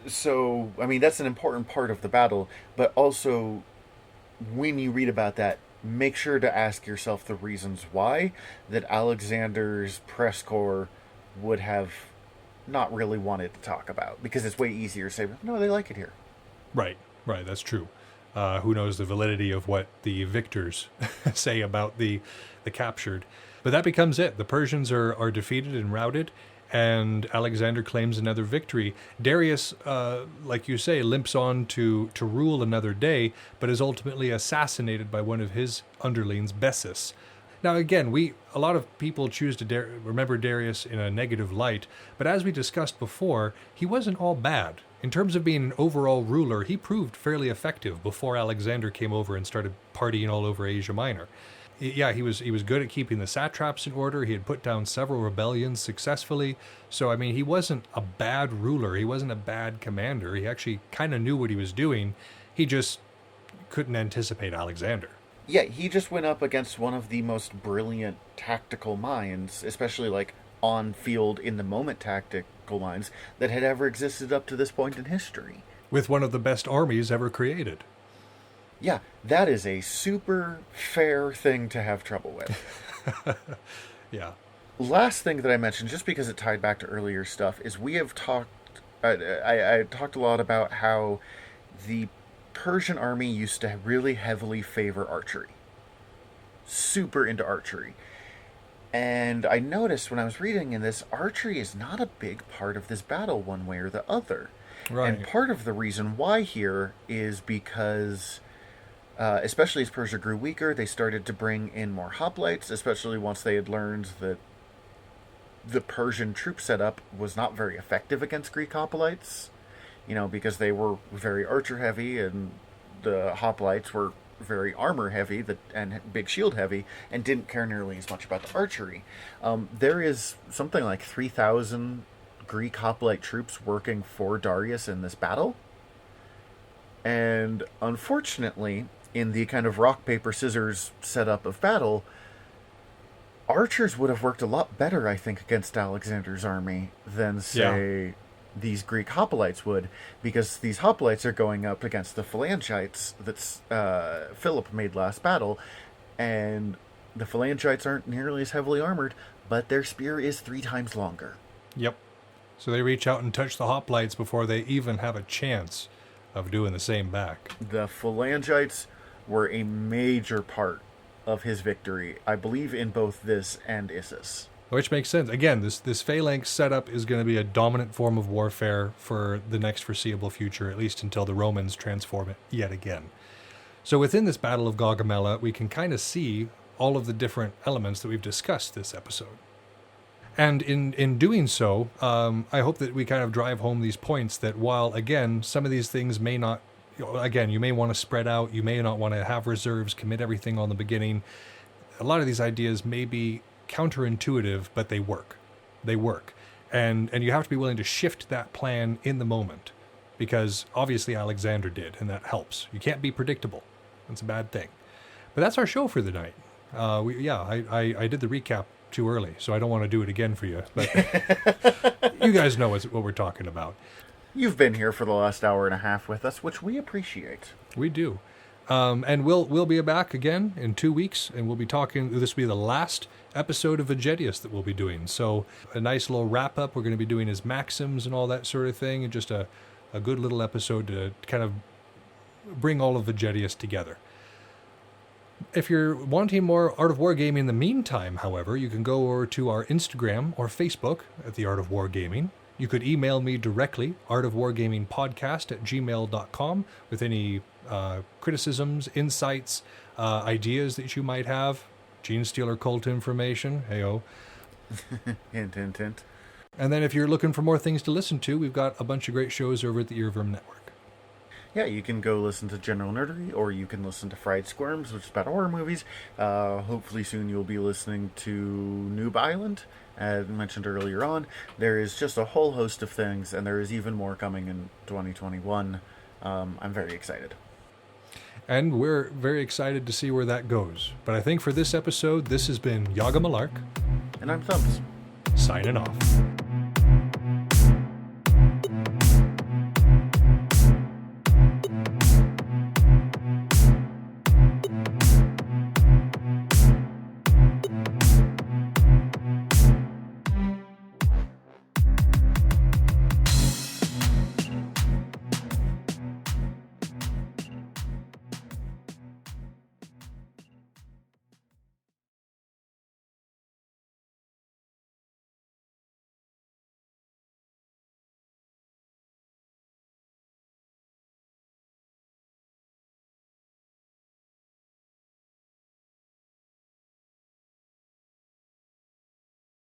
So, I mean, that's an important part of the battle, but also, when you read about that, make sure to ask yourself the reasons why that Alexander's press corps would have not really wanted to talk about, because it's way easier to say, no, they like it here. Right, that's true. Who knows the validity of what the victors say about the captured. But that becomes it. The Persians are defeated and routed, and Alexander claims another victory. Darius, like you say, limps on to rule another day, but is ultimately assassinated by one of his underlings, Bessus. Now, again, a lot of people choose to remember Darius in a negative light, but as we discussed before, he wasn't all bad. In terms of being an overall ruler, he proved fairly effective before Alexander came over and started partying all over Asia Minor. Yeah, he was good at keeping the satraps in order. He had put down several rebellions successfully. So, I mean, he wasn't a bad ruler. He wasn't a bad commander. He actually kind of knew what he was doing. He just couldn't anticipate Alexander. Yeah, he just went up against one of the most brilliant tactical minds, especially like on-field, in-the-moment tactical minds that had ever existed up to this point in history. With one of the best armies ever created. Yeah, that is a super fair thing to have trouble with. Yeah. Last thing that I mentioned, just because it tied back to earlier stuff, is we have talked... I talked a lot about how the Persian army used to really heavily favor archery. Super into archery. And I noticed when I was reading in this, archery is not a big part of this battle one way or the other. Right. And part of the reason why here is because, especially as Persia grew weaker, they started to bring in more hoplites, especially once they had learned that the Persian troop setup was not very effective against Greek hoplites, because they were very archer heavy and the hoplites were very armor heavy and big shield heavy and didn't care nearly as much about the archery. There is something like 3,000 Greek hoplite troops working for Darius in this battle. And unfortunately, in the kind of rock, paper, scissors setup of battle, archers would have worked a lot better, I think, against Alexander's army than, say, these Greek hoplites would, because these hoplites are going up against the phalangites that Philip made last battle, and the phalangites aren't nearly as heavily armored, but their spear is 3 times longer. Yep. So they reach out and touch the hoplites before they even have a chance of doing the same back. The phalangites were a major part of his victory. I believe in both this and Issus. Which makes sense. Again, this phalanx setup is going to be a dominant form of warfare for the next foreseeable future, at least until the Romans transform it yet again. So within this Battle of Gaugamela, we can kind of see all of the different elements that we've discussed this episode. And in doing so, I hope that we kind of drive home these points that while, again, some of these things may not, again, you may want to spread out, you may not want to have reserves, commit everything on the beginning. A lot of these ideas may be counterintuitive, but they work. They work. And you have to be willing to shift that plan in the moment, because obviously Alexander did, and that helps. You can't be predictable. That's a bad thing. But that's our show for the night. I did the recap too early, so I don't want to do it again for you. But you guys know what we're talking about. You've been here for the last hour and a half with us, which we appreciate. We do. And we'll be back again in 2 weeks, and we'll be talking. This will be the last episode of Vegetius that we'll be doing. So a nice little wrap up. We're going to be doing his maxims and all that sort of thing, and just a good little episode to kind of bring all of Vegetius together. If you're wanting more Art of Wargaming in the meantime, however, you can go over to our Instagram or Facebook at The Art of Wargaming. You could email me directly, artofwargamingpodcast@gmail.com, with any criticisms, insights, ideas that you might have. Gene Stealer cult information. Hey-oh. Hint, hint, hint. And then if you're looking for more things to listen to, we've got a bunch of great shows over at the Earworm Network. Yeah, you can go listen to General Nerdery, or you can listen to Fried Squirms, which is about horror movies. Hopefully soon you'll be listening to Noob Island, as mentioned earlier on. There is just a whole host of things, and there is even more coming in 2021. I'm very excited. And we're very excited to see where that goes. But I think for this episode, this has been Yaga Malark. And I'm Thumbs. Signing off.